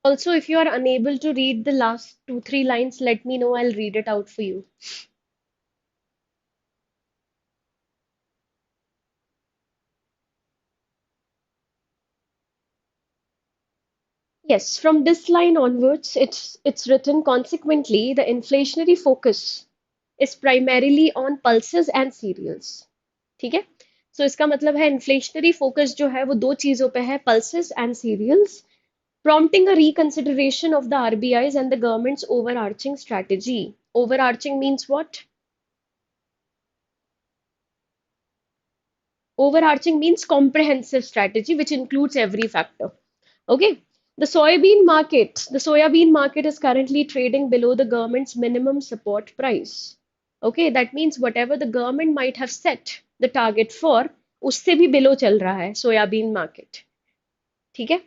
Also, if you are unable to read the last two, three lines, let me know. I'll read it out for you. Yes, from this line onwards, it's written consequently, the inflationary focus is primarily on pulses and cereals. ठीक है? So इसका मतलब है inflationary focus जो है वो दो चीजों पे है, pulses and cereals, prompting a reconsideration of the RBI's and the government's overarching strategy. Overarching means what? Overarching means comprehensive strategy which includes every factor. Okay. The soybean market is currently trading below the government's minimum support price. Okay, that means whatever the government might have set the target for, उससे भी below चल रहा है soybean market. ठीक है?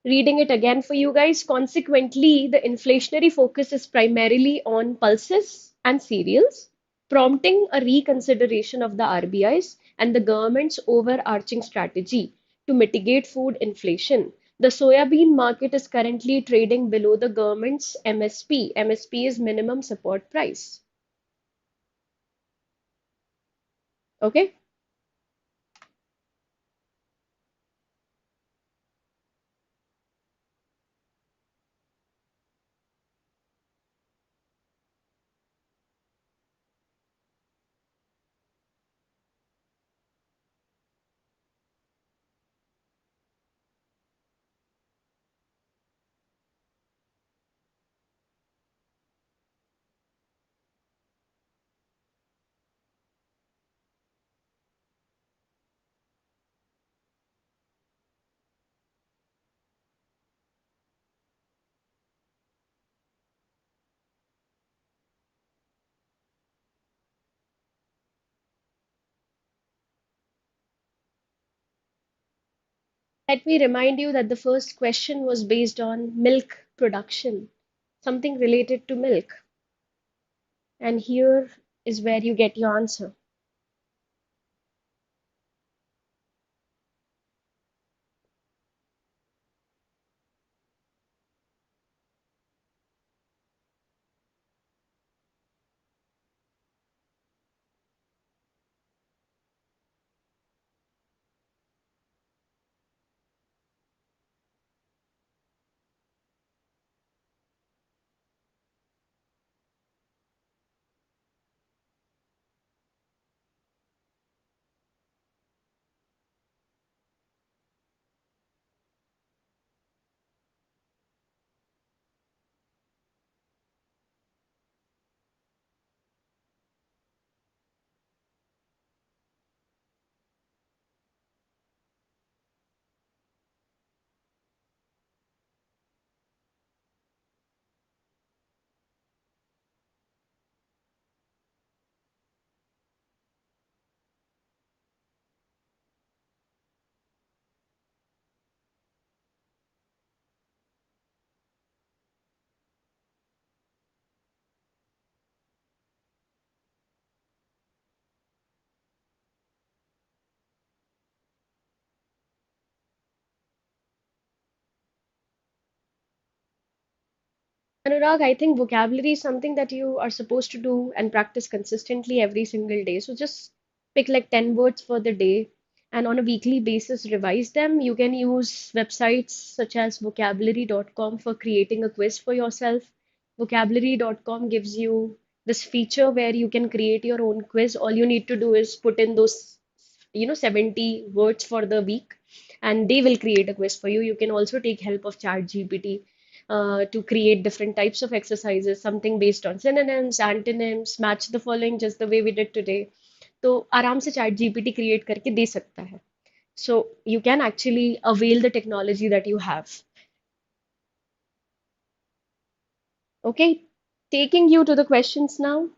Reading it again for you guys. Consequently, the inflationary focus is primarily on pulses and cereals, prompting a reconsideration of the RBI's and the government's overarching strategy to mitigate food inflation. The soybean market is currently trading below the government's MSP. MSP is minimum support price. Okay? Let me remind you that the first question was based on milk production, something related to milk. And here is where you get your answer. Anurag, I think vocabulary is something that you are supposed to do and practice consistently every single day. So just pick like 10 words for the day and on a weekly basis revise them. You can use websites such as vocabulary.com for creating a quiz for yourself. Vocabulary.com gives you this feature where you can create your own quiz. All you need to do is put in those, 70 words for the week and they will create a quiz for you. You can also take help of ChatGPT to create different types of exercises, something based on synonyms, antonyms, match the following just the way we did today. तो आराम से chat GPT create करके दे सकता है. So you can actually avail the technology that you have. Okay, taking you to the questions now.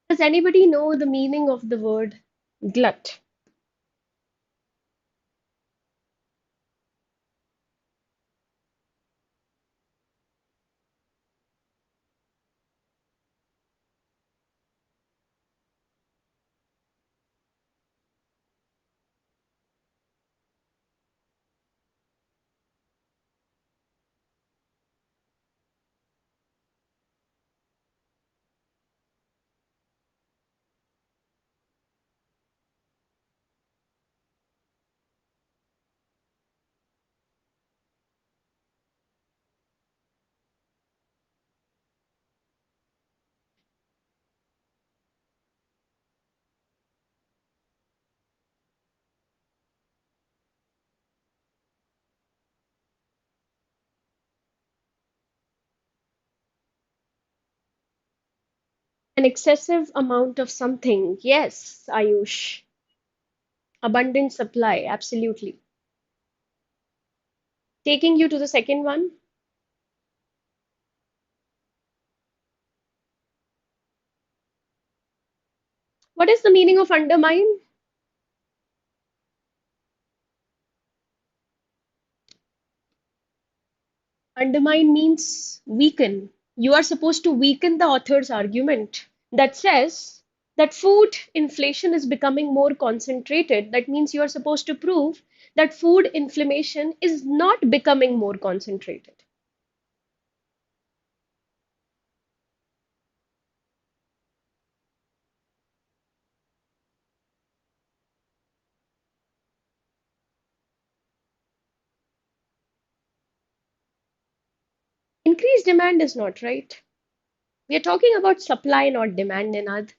Does anybody know the meaning of the word glut? An excessive amount of something. Yes, Ayush. Abundant supply. Absolutely. Taking you to the second one. What is the meaning of undermine? Undermine means weaken. You are supposed to weaken the author's argument that says that food inflation is becoming more concentrated. That means you are supposed to prove that food inflammation is not becoming more concentrated. Increased demand is not right. We are talking about supply, not demand, Ninad.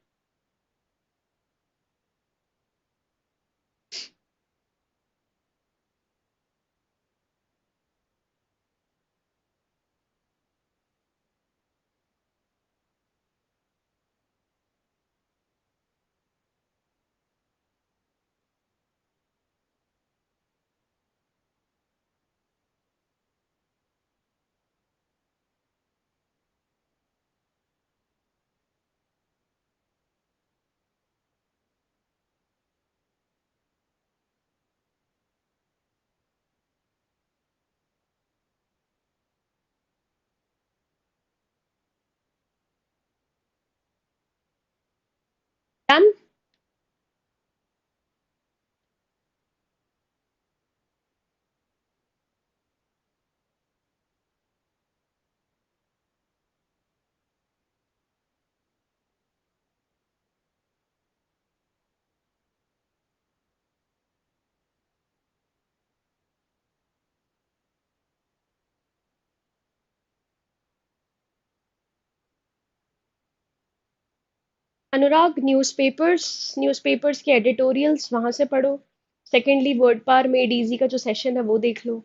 Done? Anurag, newspapers के editorials वहां से पढ़ो। Secondly, word पार made easy का जो session है वो देख लो।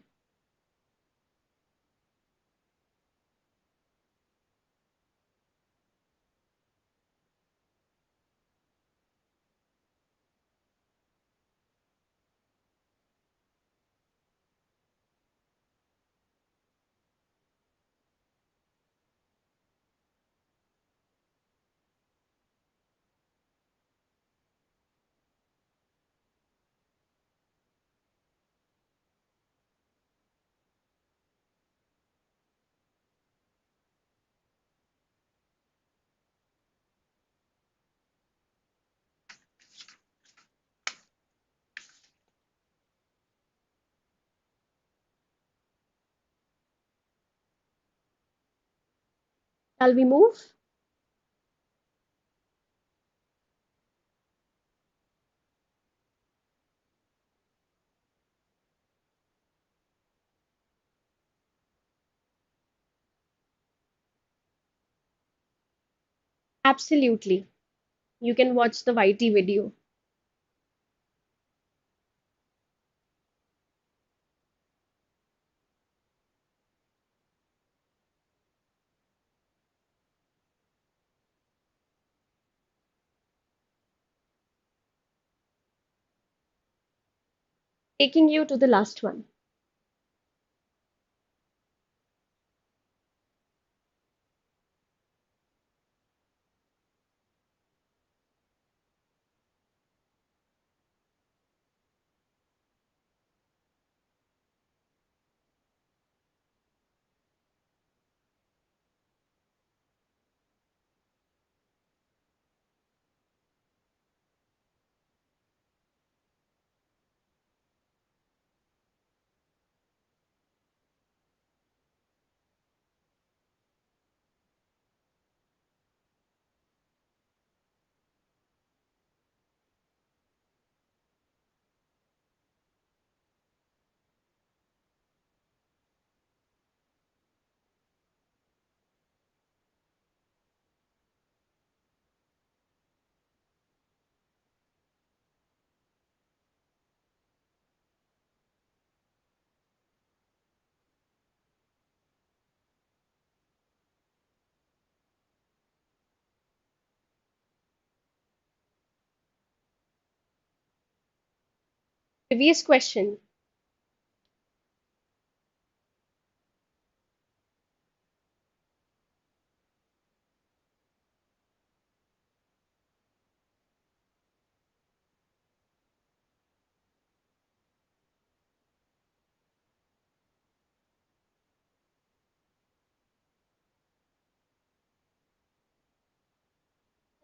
Shall we move? Absolutely. You can watch the YT video. Taking you to the last one. Previous question.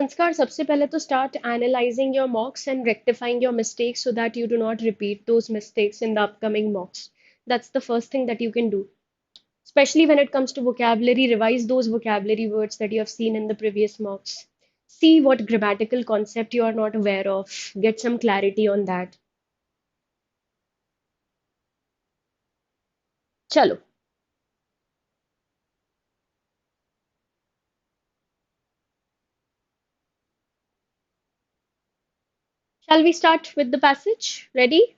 Sanskar, सबसे पहले तो start analyzing your mocks and rectifying your mistakes so that you do not repeat those mistakes in the upcoming mocks. That's the first thing that you can do. Especially when it comes to vocabulary, revise those vocabulary words that you have seen in the previous mocks. See what grammatical concept you are not aware of. Get some clarity on that. Chalo. Shall we start with the passage? Ready?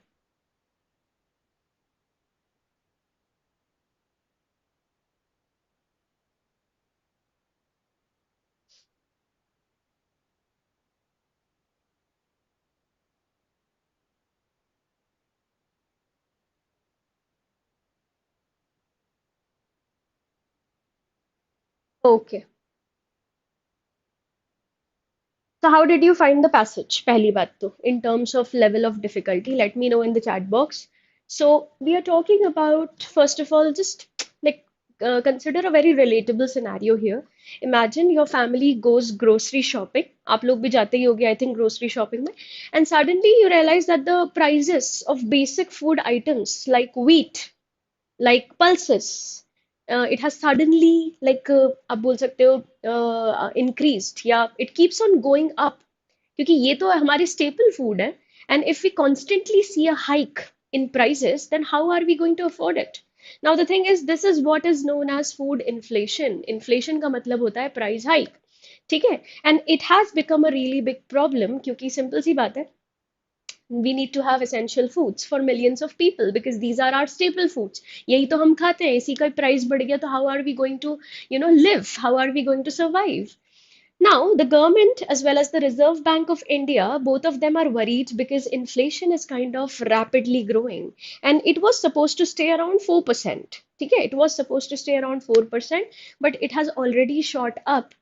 Okay. So how did you find the passage? पहली बात तो, in terms of level of difficulty, let me know in the chat box. So we are talking about, first of all, just like consider a very relatable scenario here. Imagine your family goes grocery shopping. आप लोग भी जाते ही होगे, I think, grocery shopping में. And suddenly you realize that the prices of basic food items like wheat, like pulses, it has suddenly, like, आप बोल सकते हो, increased, या it keeps on going up, क्योंकि ये तो हमारे staple food है. And if we constantly see a hike in prices, then how are we going to afford it? Now the thing is, this is what is known as food inflation. Inflation का मतलब होता है price hike. ठीक है. And it has become a really big problem, क्योंकि simple सी बात है, we need to have essential foods for millions of people because these are our staple foods. यही तो हम खाते हैं. इसी का price बढ़ गया तो how are we going to, live? How are we going to survive? Now, the government as well as the Reserve Bank of India, both of them are worried because inflation is kind of rapidly growing, and it was supposed to stay around 4%. Okay, it was supposed to stay around 4%, but it has already shot up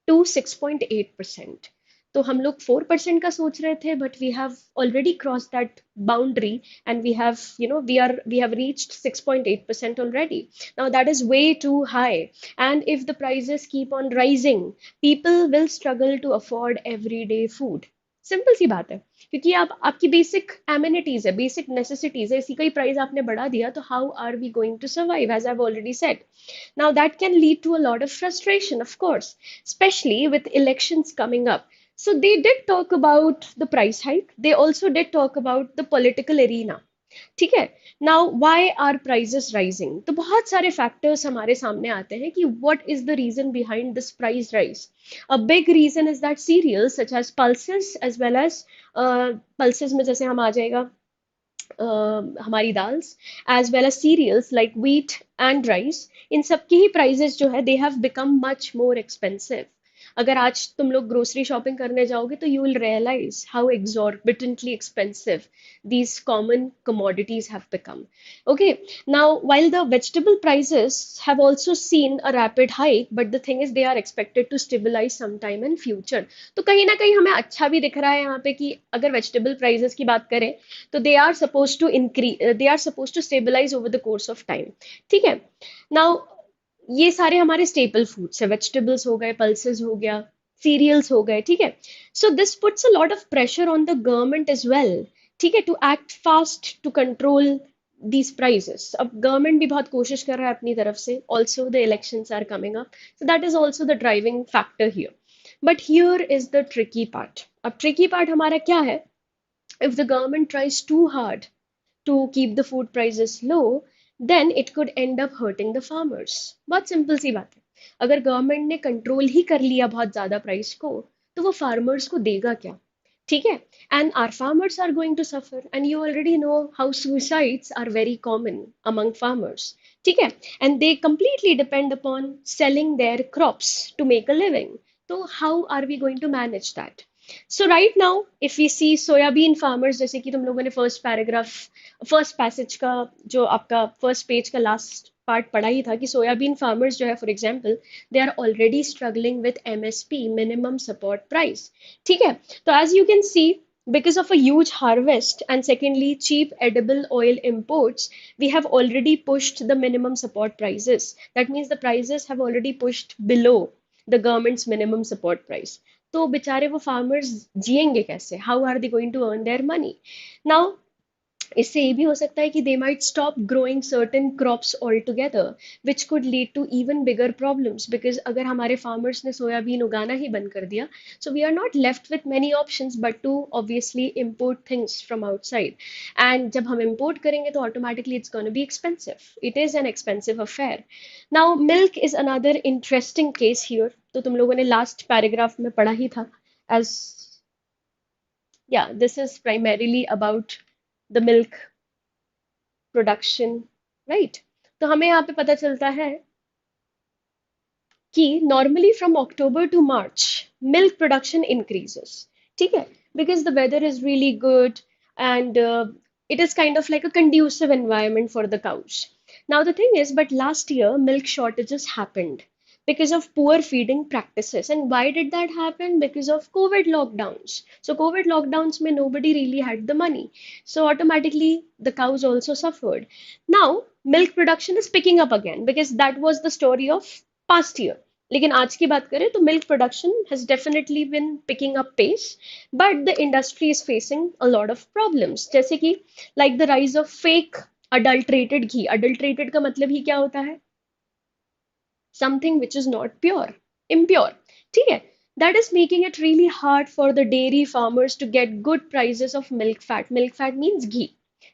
to 6.8%. तो हम लोग 4% का सोच रहे थे, but we have already crossed that boundary, and we have reached 6.8% already. Now that is way too high, and if the prices keep on rising, people will struggle to afford everyday food. Simple सी बात है, क्योंकि आप आपकी basic amenities है, basic necessities है, इसी का ही प्राइस आपने बढ़ा दिया, तो how are we going to survive, as I have already said. Now that can lead to a lot of frustration, of course, especially with elections coming up. So they did talk about the price hike. They also did talk about the political arena. ठीक है. Now why are prices rising, तो बहुत सारे factors हमारे सामने आते हैं कि what is the reason behind this price rise. A big reason is that cereals such as pulses as well as, pulses में जैसे हम आ जाएगा हमारी दाल्स, as well as cereals like wheat and rice, इन सब की ही प्राइजेस जो है they have become much more expensive. अगर आज तुम लोग ग्रोसरी शॉपिंग करने जाओगे तो you will realise how exorbitantly expensive these common commodities have become. Okay, now while the vegetable prices have also seen a rapid hike, but the thing is they are expected to stabilize sometime in future. तो कहीं ना कहीं हमें अच्छा भी दिख रहा है यहाँ पे कि अगर वेजिटेबल प्राइसेस की बात करें तो they are suppose to stabilise over the course of time. ठीक है. नाउ ये सारे हमारे स्टेपल फूड्स है, वेजिटेबल्स हो गए, पल्सेस हो गया, सीरियल्स हो गए. ठीक है. So this puts a lot of pressure on the government as well. ठीक है, to act fast to control these prices. अब गवर्नमेंट भी बहुत कोशिश कर रहा है अपनी तरफ से. Also the elections are coming up, so that is also the driving factor here. But here is the tricky part. अब ट्रिकी पार्ट हमारा क्या है? If the government tries too hard to keep the food prices low, then it could end up hurting the farmers. बहुत simple सी बात है. अगर government ने कंट्रोल ही कर लिया बहुत ज्यादा प्राइस को, तो वो फार्मर्स को देगा क्या? ठीक है. And are farmers are going to suffer, and you already know how suicides are very common among farmers. ठीक है. And they completely depend upon selling their crops to make a living. तो how are we going to manage that? So right now, if we see soybean farmers, जैसे कि तुम लोगों ने first passage का, जो आपका फर्स्ट पेज का लास्ट पार्ट पढ़ा ही था, कि सोयाबीन फार्मर्स जो है, for example, they are already struggling with MSP, minimum support price. ठीक है. तो as you can see, because of a huge harvest and secondly cheap edible oil imports, we have already pushed the minimum support prices. That means the prices have already pushed below the government's minimum support price. तो बेचारे वो farmers जिएंगे कैसे? How are they going to earn their money? Now इससे ये भी हो सकता है कि they might stop growing certain crops altogether, which could lead to even bigger problems, because अगर हमारे farmers ने सोयाबीन उगाना ही बंद कर दिया, so we are not left with many options but to obviously import things from outside. And जब हम import करेंगे तो automatically it's going to be expensive. It is an expensive affair. Now milk is another interesting case here. तो तुम लोगों ने last paragraph में पढ़ा ही था, as yeah, this is primarily about the milk production, right? तो हमें यहाँ पे पता चलता है कि normally from October to March, milk production increases. ठीक है? Because the weather is really good, and it is kind of like a conducive environment for the cows. Now the thing is, but last year milk shortages happened because of poor feeding practices. And why did that happen? Because of COVID lockdowns. So COVID lockdowns mein nobody really had the money. So automatically the cows also suffered. Now milk production is picking up again because that was the story of past year. लेकिन आज की बात करें तो milk production has definitely been picking up pace, but the industry is facing a lot of problems. जैसे कि like the rise of fake adulterated ghee. Adulterated का मतलब ही क्या होता है? Something which is not pure, impure. ठीक है? That is making it really hard for the dairy farmers to get good prices of milk fat. Milk fat means ghee.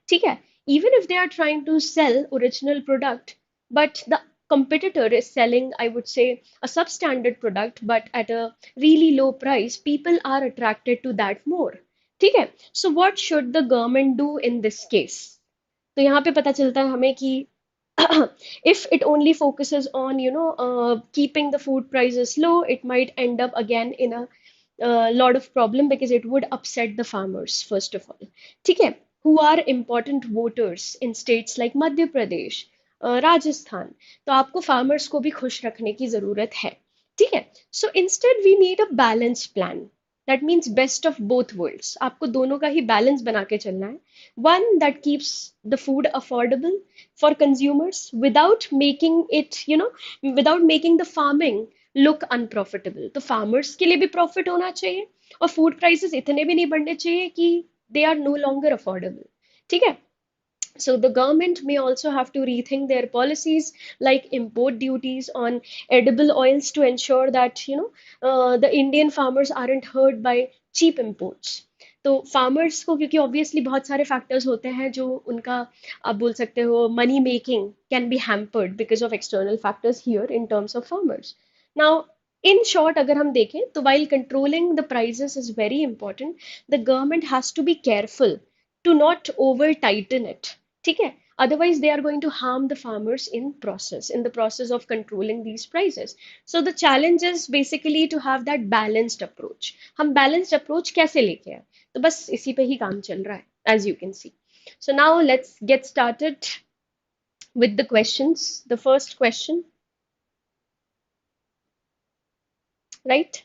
ठीक है? Even if they are trying to sell original product, but the competitor is selling, I would say, a substandard product, but at a really low price, people are attracted to that more. ठीक है? So what should the government do in this case? तो यहाँ पे पता चलता है हमें कि if it only focuses on keeping the food prices low, it might end up again in a lot of problem because it would upset the farmers first of all. ठीक है? Who are important voters in states like Madhya Pradesh, Rajasthan. तो आपको farmers को भी खुश रखने की जरूरत है. ठीक है? So instead we need a balanced plan. That means best of both worlds. आपको दोनों का ही balance बना के चलना है. One that keeps the food affordable for consumers without making it, without making the farming look unprofitable. तो farmers के लिए भी profit होना चाहिए और food prices इतने भी नहीं बढ़ने चाहिए कि they are no longer affordable. ठीक है? So the government may also have to rethink their policies like import duties on edible oils to ensure that the Indian farmers aren't hurt by cheap imports. तो farmers को क्योंकि obviously बहुत सारे factors होते हैं जो उनका आप बोल सकते हो money making can be hampered because of external factors here in terms of farmers. Now in short अगर हम देखें तो while controlling the prices is very important, the government has to be careful to not over tighten it. ठीक है? Otherwise, they are going to harm the farmers in the process of controlling these prices. So the challenge is basically to have that balanced approach. हम balanced approach कैसे लेके आए? तो बस इसी पे ही काम चल रहा है, as you can see. So now let's get started with the questions. The first question, right?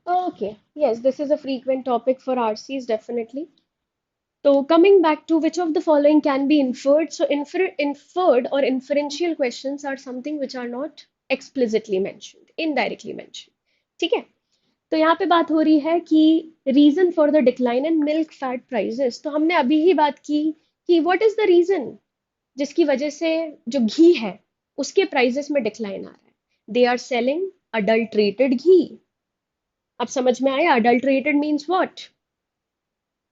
Okay, yes, this is a frequent topic for RCs, definitely. So coming back to which of the following can be inferred? So inferred or inferential questions are something which are not explicitly mentioned, indirectly mentioned. ठीक है? तो यहाँ पे बात हो रही है कि reason for the decline in milk fat prices. तो हमने अभी ही बात की कि व्हाट इज द रीजन जिसकी वजह से जो घी है उसके प्राइसेस में डिक्लाइन आ रहा है. दे आर सेलिंग अडल्ट्रेटेड घी. अब समझ में आया? Adulterated means what?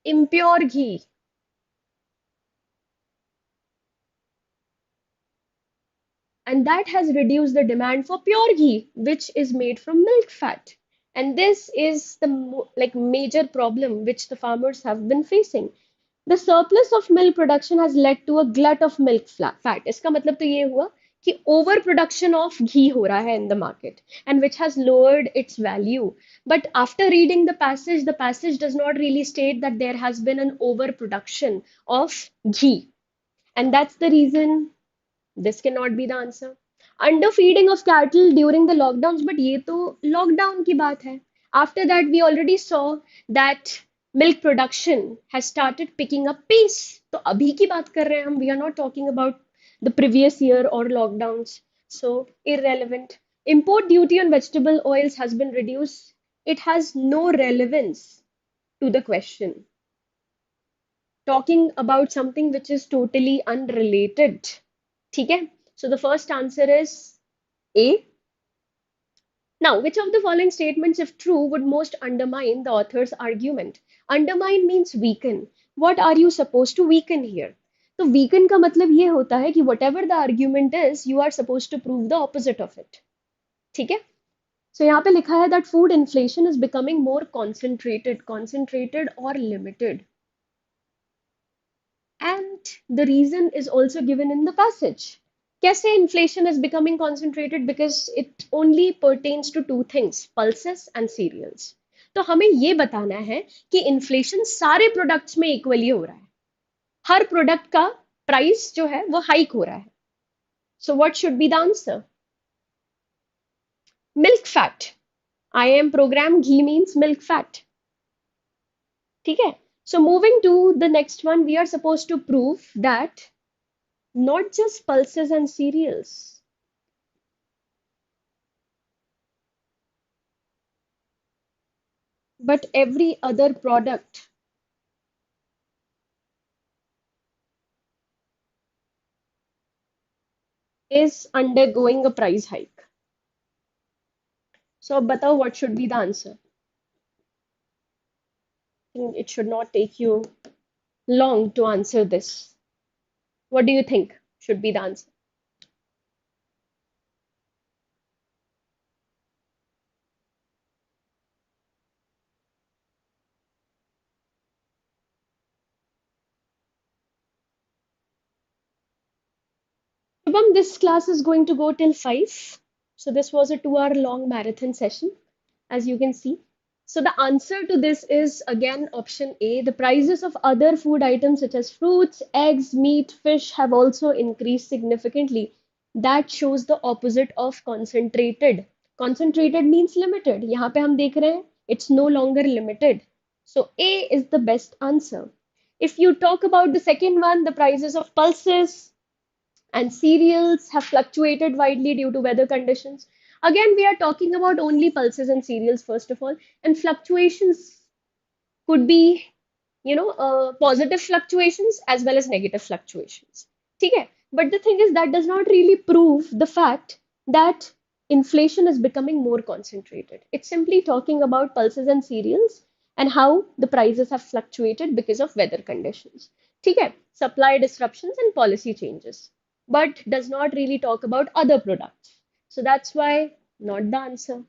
Impure ghee. And that has reduced the demand for pure ghee, which is made from milk fat. And this is the like major problem which the farmers have been facing. The surplus of milk production has led to a glut of milk fat. इसका मतलब तो ये हुआ कि over production of ghee हो रहा है in the market, and which has lowered its value. But after reading the passage does not really state that there has been an overproduction of ghee, and that's the reason this cannot be the answer. Underfeeding of cattle during the lockdowns, but ये तो lockdown की बात है. After that, we already saw that milk production has started picking up pace. तो अभी की बात कर रहे हैं हम. We are not talking about the previous year or lockdowns. So irrelevant. Import duty on vegetable oils has been reduced. It has no relevance to the question. Talking about something which is totally unrelated. ठीक है? So the first answer is A. Now, which of the following statements, if true, would most undermine the author's argument? Undermine means weaken. What are you supposed to weaken here? तो weaken का मतलब ये होता है कि whatever the argument is, you are supposed to prove the opposite of it. ठीक है? So यहाँ पे लिखा है that food inflation is becoming more concentrated or limited. And the reason is also given in the passage. कैसे inflation is becoming concentrated? Because it only pertains to two things, pulses and cereals. तो हमें ये बताना है कि inflation सारे products में equally हो रहा है. हर product का price जो है वो hike हो रहा है. So what should be the answer? Milk fat. I am programmed ghee means milk fat. ठीक है? So moving to the next one, we are supposed to prove that not just pulses and cereals, but every other product is undergoing a price hike. So अब बताओ what should be the answer? I think it should not take you long to answer this. What do you think should be the answer? Shubham, this class is going to go till 5. So this was a 2 hour long marathon session, as you can see. So the answer to this is again option A. The prices of other food items such as fruits, eggs, meat, fish have also increased significantly. That shows the opposite of concentrated. Concentrated means limited. यहाँ पे हम देख रहे हैं it's no longer limited. So A is the best answer. If you talk about the second one, the prices of pulses and cereals have fluctuated widely due to weather conditions. Again, we are talking about only pulses and cereals, first of all, and fluctuations could be, positive fluctuations as well as negative fluctuations. Okay? But the thing is, that does not really prove the fact that inflation is becoming more concentrated. It's simply talking about pulses and cereals and how the prices have fluctuated because of weather conditions. Okay? Supply disruptions and policy changes, but does not really talk about other products. So that's why not the answer.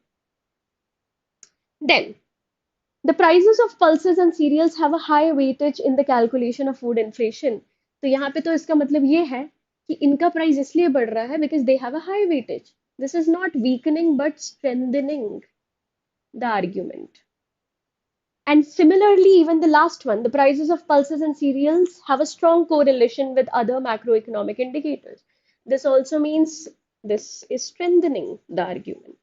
Then the prices of pulses and cereals have a high weightage in the calculation of food inflation. तो यहाँ पे तो इसका मतलब ये है कि इनका प्राइस इसलिए बढ़ रहा है because they have a high weightage. This is not weakening but strengthening the argument. And similarly, even the last one, the prices of pulses and cereals have a strong correlation with other macroeconomic indicators. This also means this is strengthening the argument.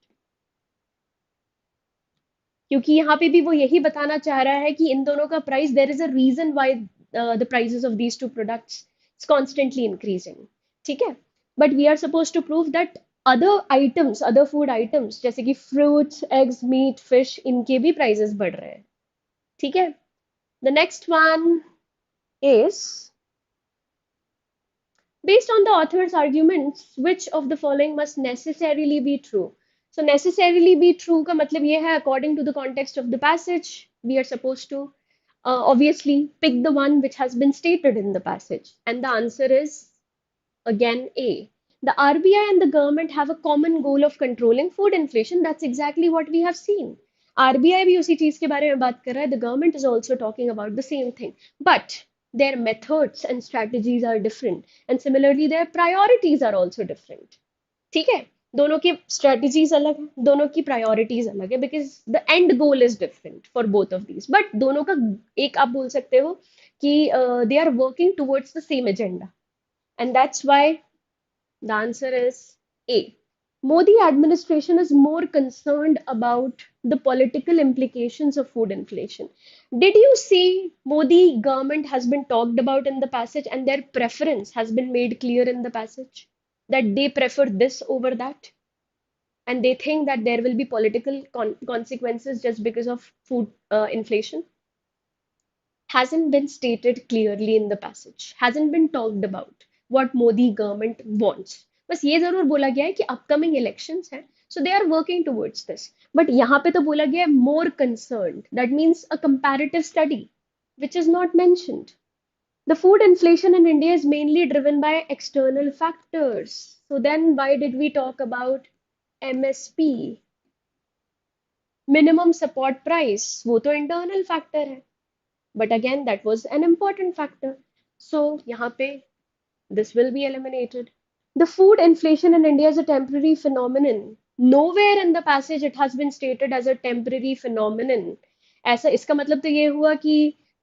क्योंकि यहाँ पे भी वो यही बताना चाह रहा है कि इन दोनों का price there is a reason why the prices of these two products is constantly increasing. ठीक है, but we are suppose to prove that other items, other food items जैसे कि फ्रूट्स, एग्स, मीट, फिश, इनके भी prices बढ़ रहे हैं. ठीक है, the next one is based on the author's arguments, which of the following must necessarily be true? So necessarily be true का मतलब ये है according to the context of the passage, we are supposed to obviously pick the one which has been stated in the passage. And the answer is again A. The RBI and the government have a common goal of controlling food inflation. That's exactly what we have seen. RBI भी उसी चीज के बारे में बात कर रहा है. The government is also talking about the same thing. But their methods and strategies are different. And similarly, their priorities are also different. ठीक है, दोनों की strategies अलग है, दोनों की priorities अलग है, because the end goal is different for both of these. But दोनों का एक आप बोल सकते हो कि they are working towards the same agenda. And that's why the answer is A. Modi administration is more concerned about the political implications of food inflation. Did you see Modi government has been talked about in the passage and their preference has been made clear in the passage that they prefer this over that, and they think that there will be political consequences just because of food inflation? Hasn't been stated clearly in the passage, hasn't been talked about what Modi government wants. बस ये जरूर बोला गया है कि upcoming elections हैं, so they are working towards this. But यहाँ पे तो बोला गया है more concerned. That means a comparative study, which is not mentioned. The food inflation in India is mainly driven by external factors. So then why did we talk about MSP, minimum support price? वो तो internal factor है. But again, that was an important factor. So, यहाँ पे this will be eliminated. The food inflation in India is a temporary phenomenon. Nowhere in the passage it has been stated as a temporary phenomenon. ऐसा इसका मतलब तो ये हुआ कि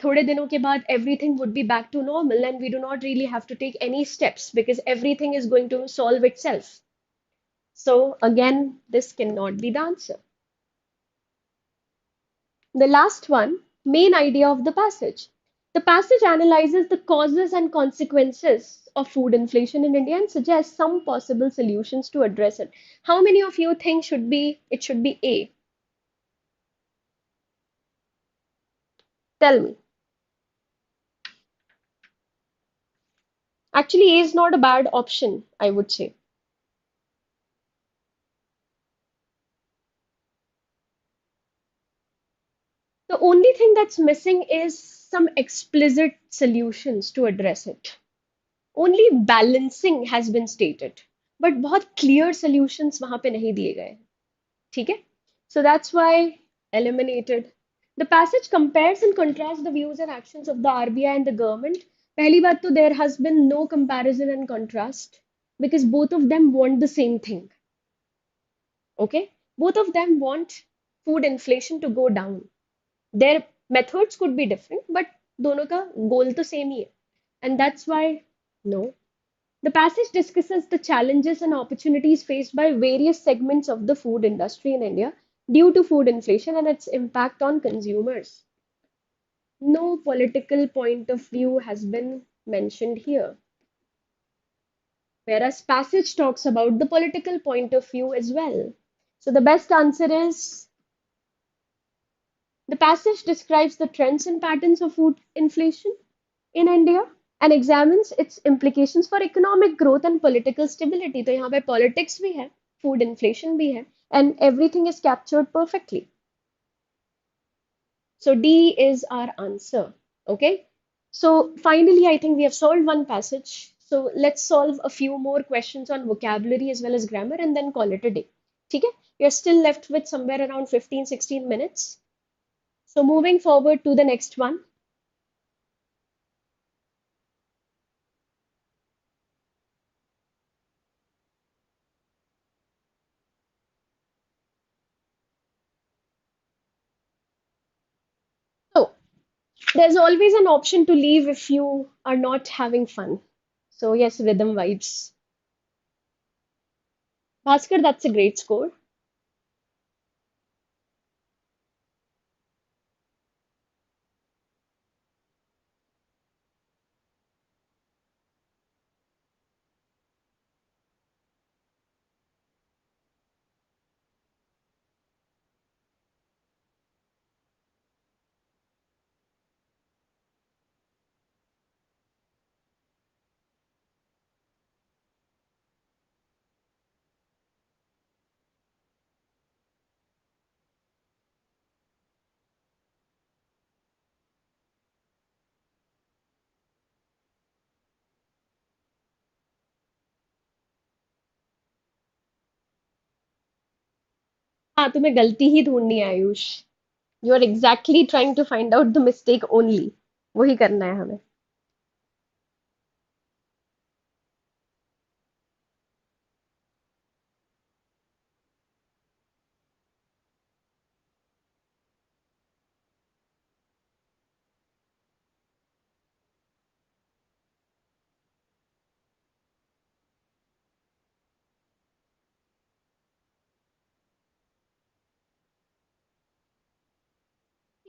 थोड़े दिनों के बाद everything would be back to normal and we do not really have to take any steps because everything is going to solve itself. So again, this cannot be the answer. The last one, main idea of the passage. The passage analyzes the causes and consequences of food inflation in India and suggests some possible solutions to address it. How many of you think it should be A? Tell me. Actually, A is not a bad option, I would say. The only thing that's missing is some explicit solutions to address it. Only balancing has been stated, but बहुत clear solutions वहां पे नहीं दिए गए. ठीक है? So that's why eliminated. The passage compares and contrasts the views and actions of the RBI and the government. पहली बात तो there has been no comparison and contrast because both of them want the same thing. Okay? Both of them want food inflation to go down. Their methods could be different, but दोनों का goal तो same ही है. And that's why no. The passage discusses the challenges and opportunities faced by various segments of the food industry in India due to food inflation and its impact on consumers. No political point of view has been mentioned here, whereas passage talks about the political point of view as well. So the best answer is the passage describes the trends and patterns of food inflation in India and examines its implications for economic growth and political stability. तो यहाँ पे politics भी है, food inflation भी है, and everything is captured perfectly. So D is our answer. Okay. So finally, I think we have solved one passage. So let's solve a few more questions on vocabulary as well as grammar and then call it a day. Okay. You're still left with somewhere around 15-16 minutes. So moving forward to the next one. So there's always an option to leave if you are not having fun. So yes, rhythm vibes. Bhaskar, that's a great score. हाँ, तुम्हें गलती ही ढूंढनी है Ayush. You are exactly trying to find out the mistake only. वही करना है हमें.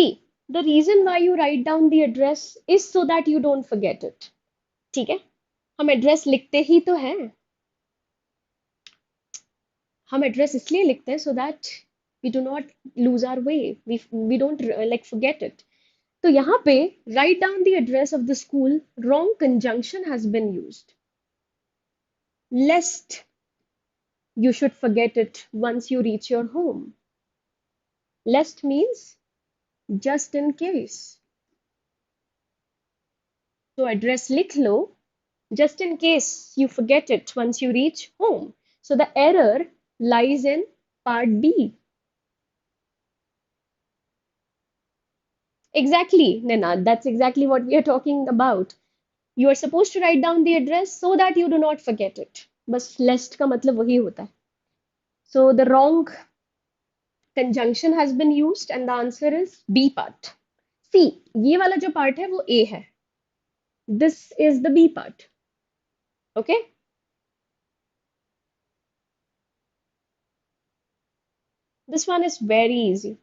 See, the reason why you write down the address is so that you don't forget it. ठीक है? हम एड्रेस लिखते ही तो हैं. हम एड्रेस इसलिए लिखते हैं so that we do not lose our way. We don't like forget it. तो यहाँ पे write down the address of the school, wrong conjunction has been used. Lest you should forget it once you reach your home. Lest means just in case. So address लिख लो just in case you forget it once you reach home. So the error lies in part B. Exactly, Ninad. That's exactly what we are talking about. You are supposed to write down the address so that you do not forget it. बस lest का मतलब वही होता है. So the wrong conjunction has been used and the answer is B part. सी, ये वाला जो part है वो ए है, this is the B part. Okay. This one is very easy.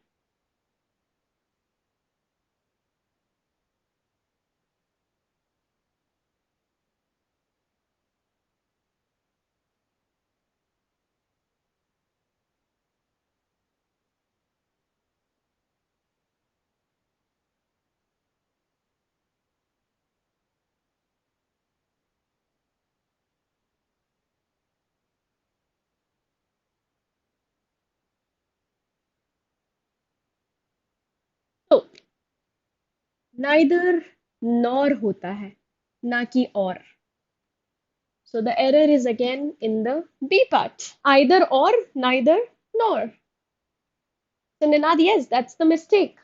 तो नाइदर नॉर होता है, ना कि और. So the error is again in the B part. Either or, neither nor. So Ninad, yes, that's the mistake.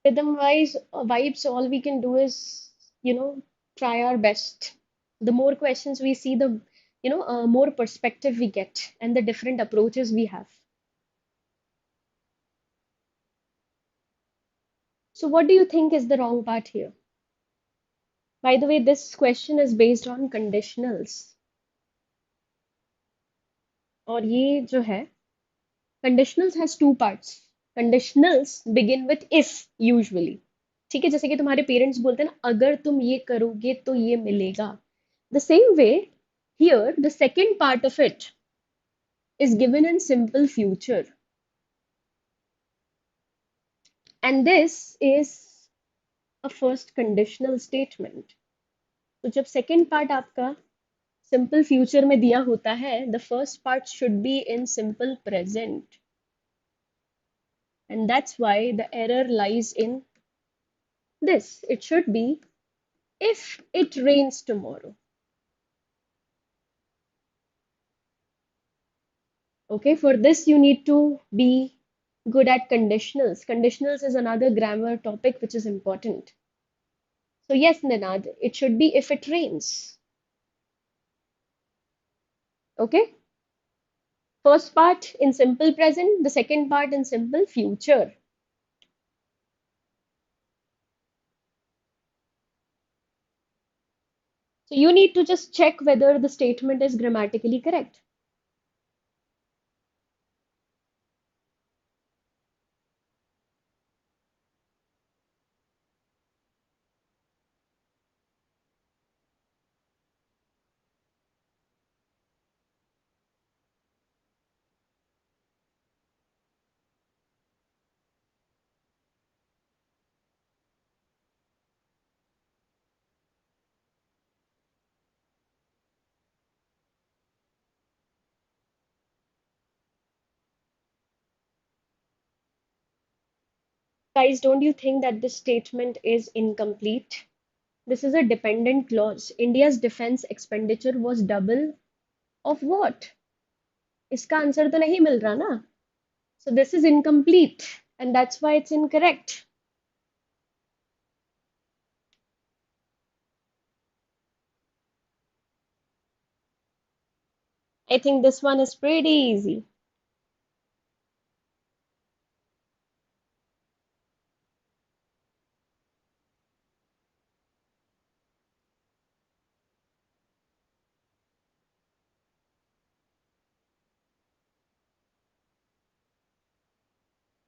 Rhythm wise, vibes, all we can do is, you know, try our best. The more questions we see, the, more perspective we get and the different approaches we have. So what do you think is the wrong part here? By the way, this question is based on conditionals. और ये जो है, conditionals has two parts. Conditionals begin with if usually. ठीक है, जैसे कि तुम्हारे parents बोलते हैं ना, अगर तुम ये करोगे तो ये मिलेगा. The same way here the second part of it is given in simple future, and this is a first conditional statement. तो जब second part आपका simple future में दिया होता है, the first part should be in simple present, and that's why the error lies in this. It should be if it rains tomorrow. Okay, for this you need to be good at conditionals. Conditionals is another grammar topic which is important. So yes, Ninad, it should be if it rains. Okay, first part in simple present, the second part in simple future. So you need to just check whether the statement is grammatically correct. Guys, don't you think that this statement is incomplete? This is a dependent clause. India's defense expenditure was double of what? इसका answer तो नहीं मिल रहा ना. So this is incomplete, and that's why it's incorrect. I think this one is pretty easy.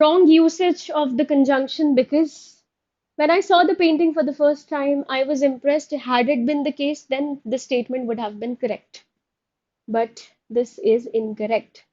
Wrong usage of the conjunction, because when I saw the painting for the first time, I was impressed. Had it been the case, then the statement would have been correct. But this is incorrect.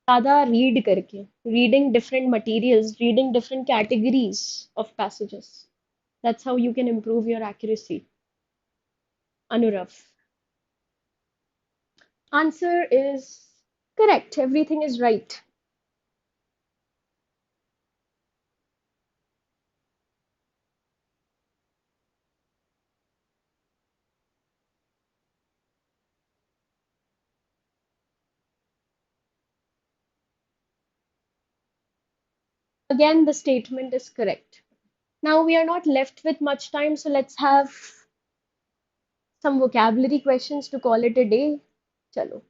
ज़्यादा read करके, reading different materials, reading different categories of passages. That's how you can improve your accuracy. Anurav. Answer is correct. Everything is right. Again, the statement is correct. Now we are not left with much time, so let's have some vocabulary questions to call it a day. Chalo.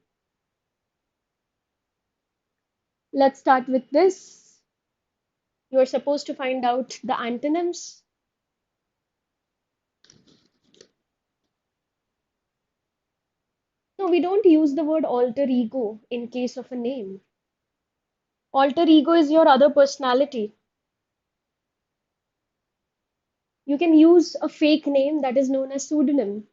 Let's start with this. You are supposed to find out the antonyms. No, we don't use the word alter ego in case of a name. Alter ego is your other personality. You can use a fake name that is known as pseudonym.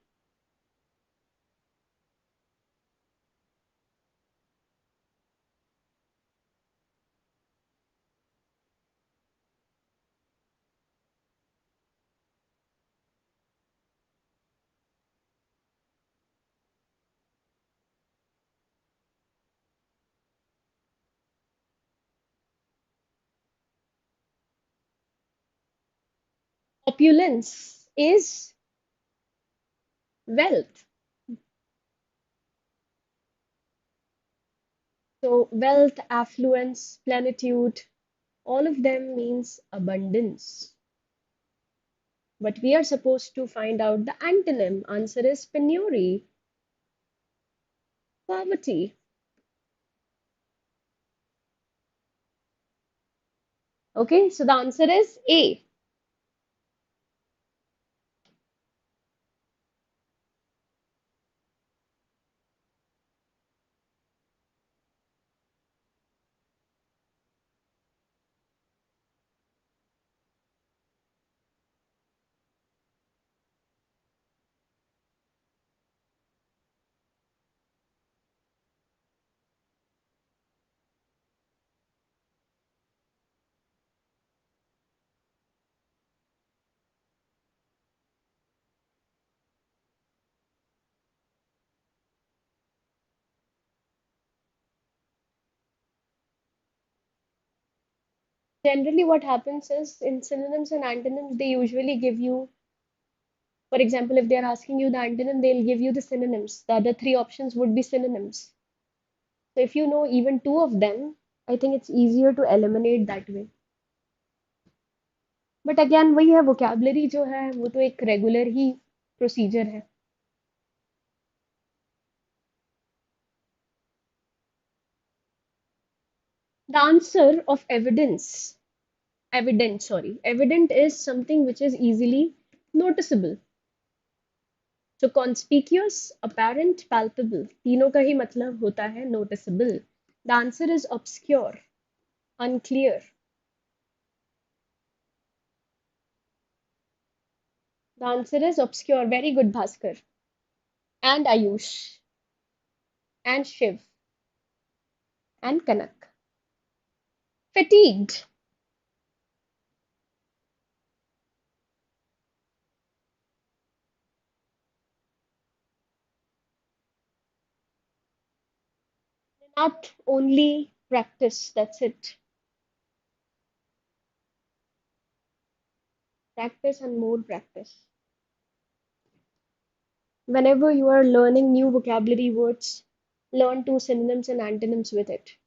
Opulence is wealth. So wealth, affluence, plenitude, all of them means abundance. But we are supposed to find out the antonym. Answer is penury, poverty. Okay, so the answer is A. Generally, what happens is in synonyms and antonyms, they usually give you, for example, if they're asking you the antonym, they'll give you the synonyms. The other three options would be synonyms. So if you know even two of them, I think it's easier to eliminate that way. But again वही है, vocabulary जो है वो तो एक regular ही procedure है. The answer of evident is something which is easily noticeable. So conspicuous, apparent, palpable, तीनों का ही मतलब होता है noticeable. The answer is obscure, unclear. The answer is obscure. Very good, Bhaskar. And Ayush. And Shiv. And Kanak. Fatigued. Not only practice, that's it. Practice and more practice. Whenever you are learning new vocabulary words, learn two synonyms and antonyms with it.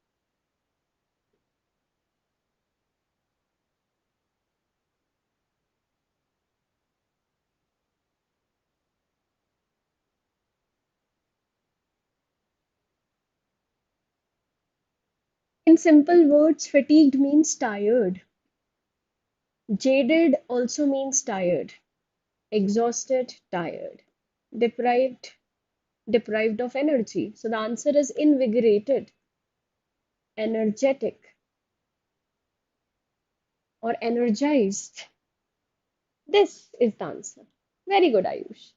In simple words, fatigued means tired. Jaded also means tired. Exhausted, tired. Deprived, deprived of energy. So the answer is invigorated, energetic, or energized. This is the answer. Very good, Ayush.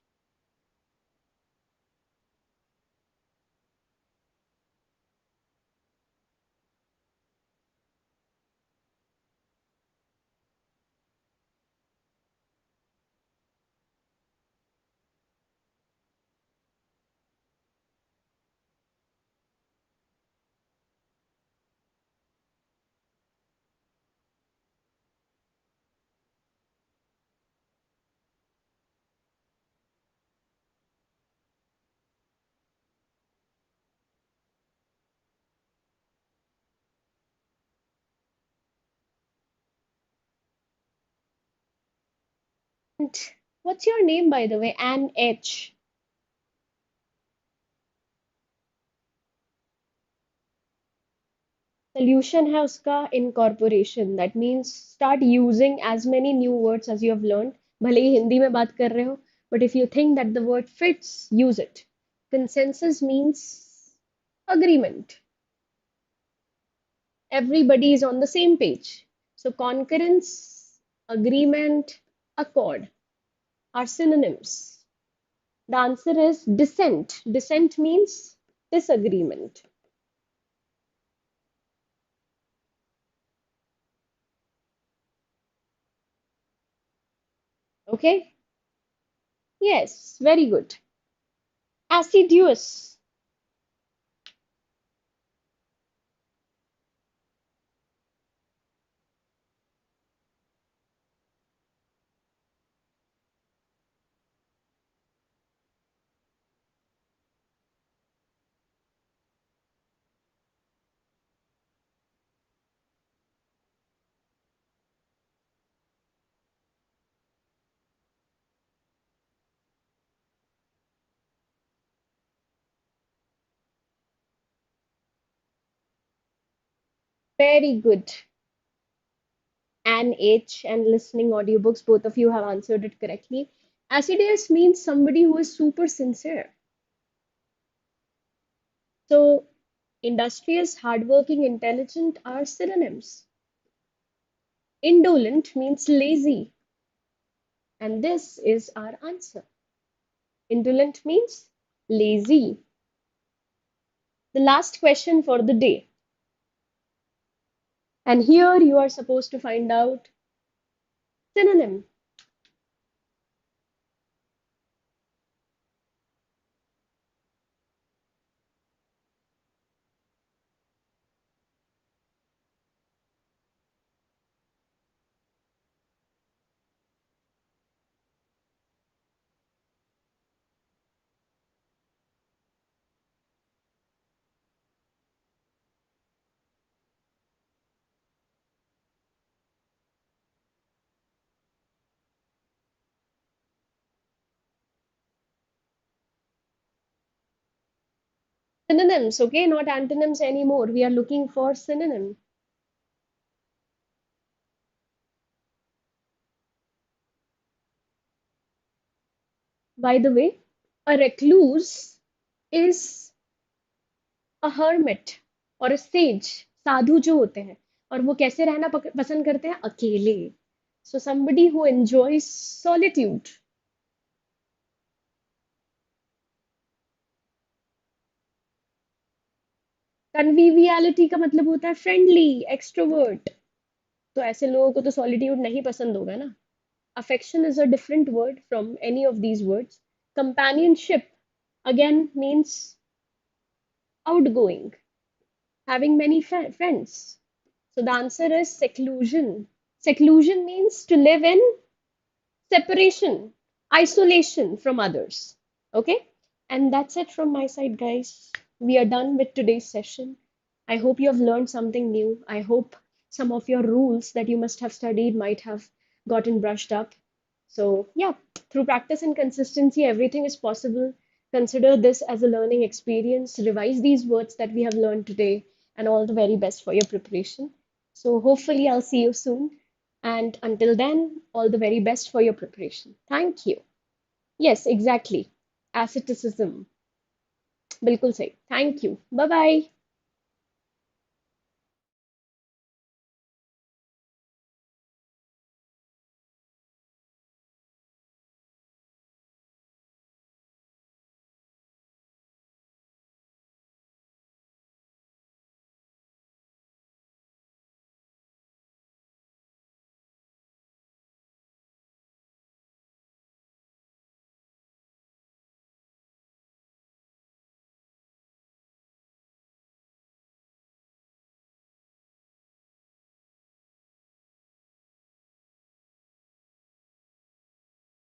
And what's your name, by the way? Anne H. Solution है उसका incorporation. That means start using as many new words as you have learned. भले ही हिंदी में बात कर रहे हो, but if you think that the word fits, use it. Consensus means agreement. Everybody is on the same page. So concurrence, agreement, accord are synonyms. The answer is dissent. Dissent means disagreement. Okay? Yes, very good. Assiduous. Very good. And H and listening audiobooks, both of you have answered it correctly. Assiduous means somebody who is super sincere. So industrious, hardworking, intelligent are synonyms. Indolent means lazy, and this is our answer. Indolent means lazy. The last question for the day. And here you are supposed to find out synonym. Synonyms, okay, not antonyms anymore. We are looking for synonym. By the way, a recluse is a hermit और a sage, साधु जो होते हैं और वो कैसे रहना पसंद करते हैं अकेले. So somebody who enjoys solitude. Conviviality का मतलब होता है friendly, extrovert. तो ऐसे लोगों को तो solitude नहीं पसंद होगा ना. Affection is a different word from any of these words. Companionship again means outgoing, having many friends. So the answer is seclusion. Seclusion means to live in separation, isolation from others. Okay? And that's it from my side, guys. We are done with today's session. I hope you have learned something new. I hope some of your rules that you must have studied might have gotten brushed up. So, yeah, through practice and consistency, everything is possible. Consider this as a learning experience. Revise these words that we have learned today, and all the very best for your preparation. So, hopefully, I'll see you soon. And until then, all the very best for your preparation. Thank you. Yes, exactly. Asceticism. बिल्कुल सही. Thank you. Bye bye.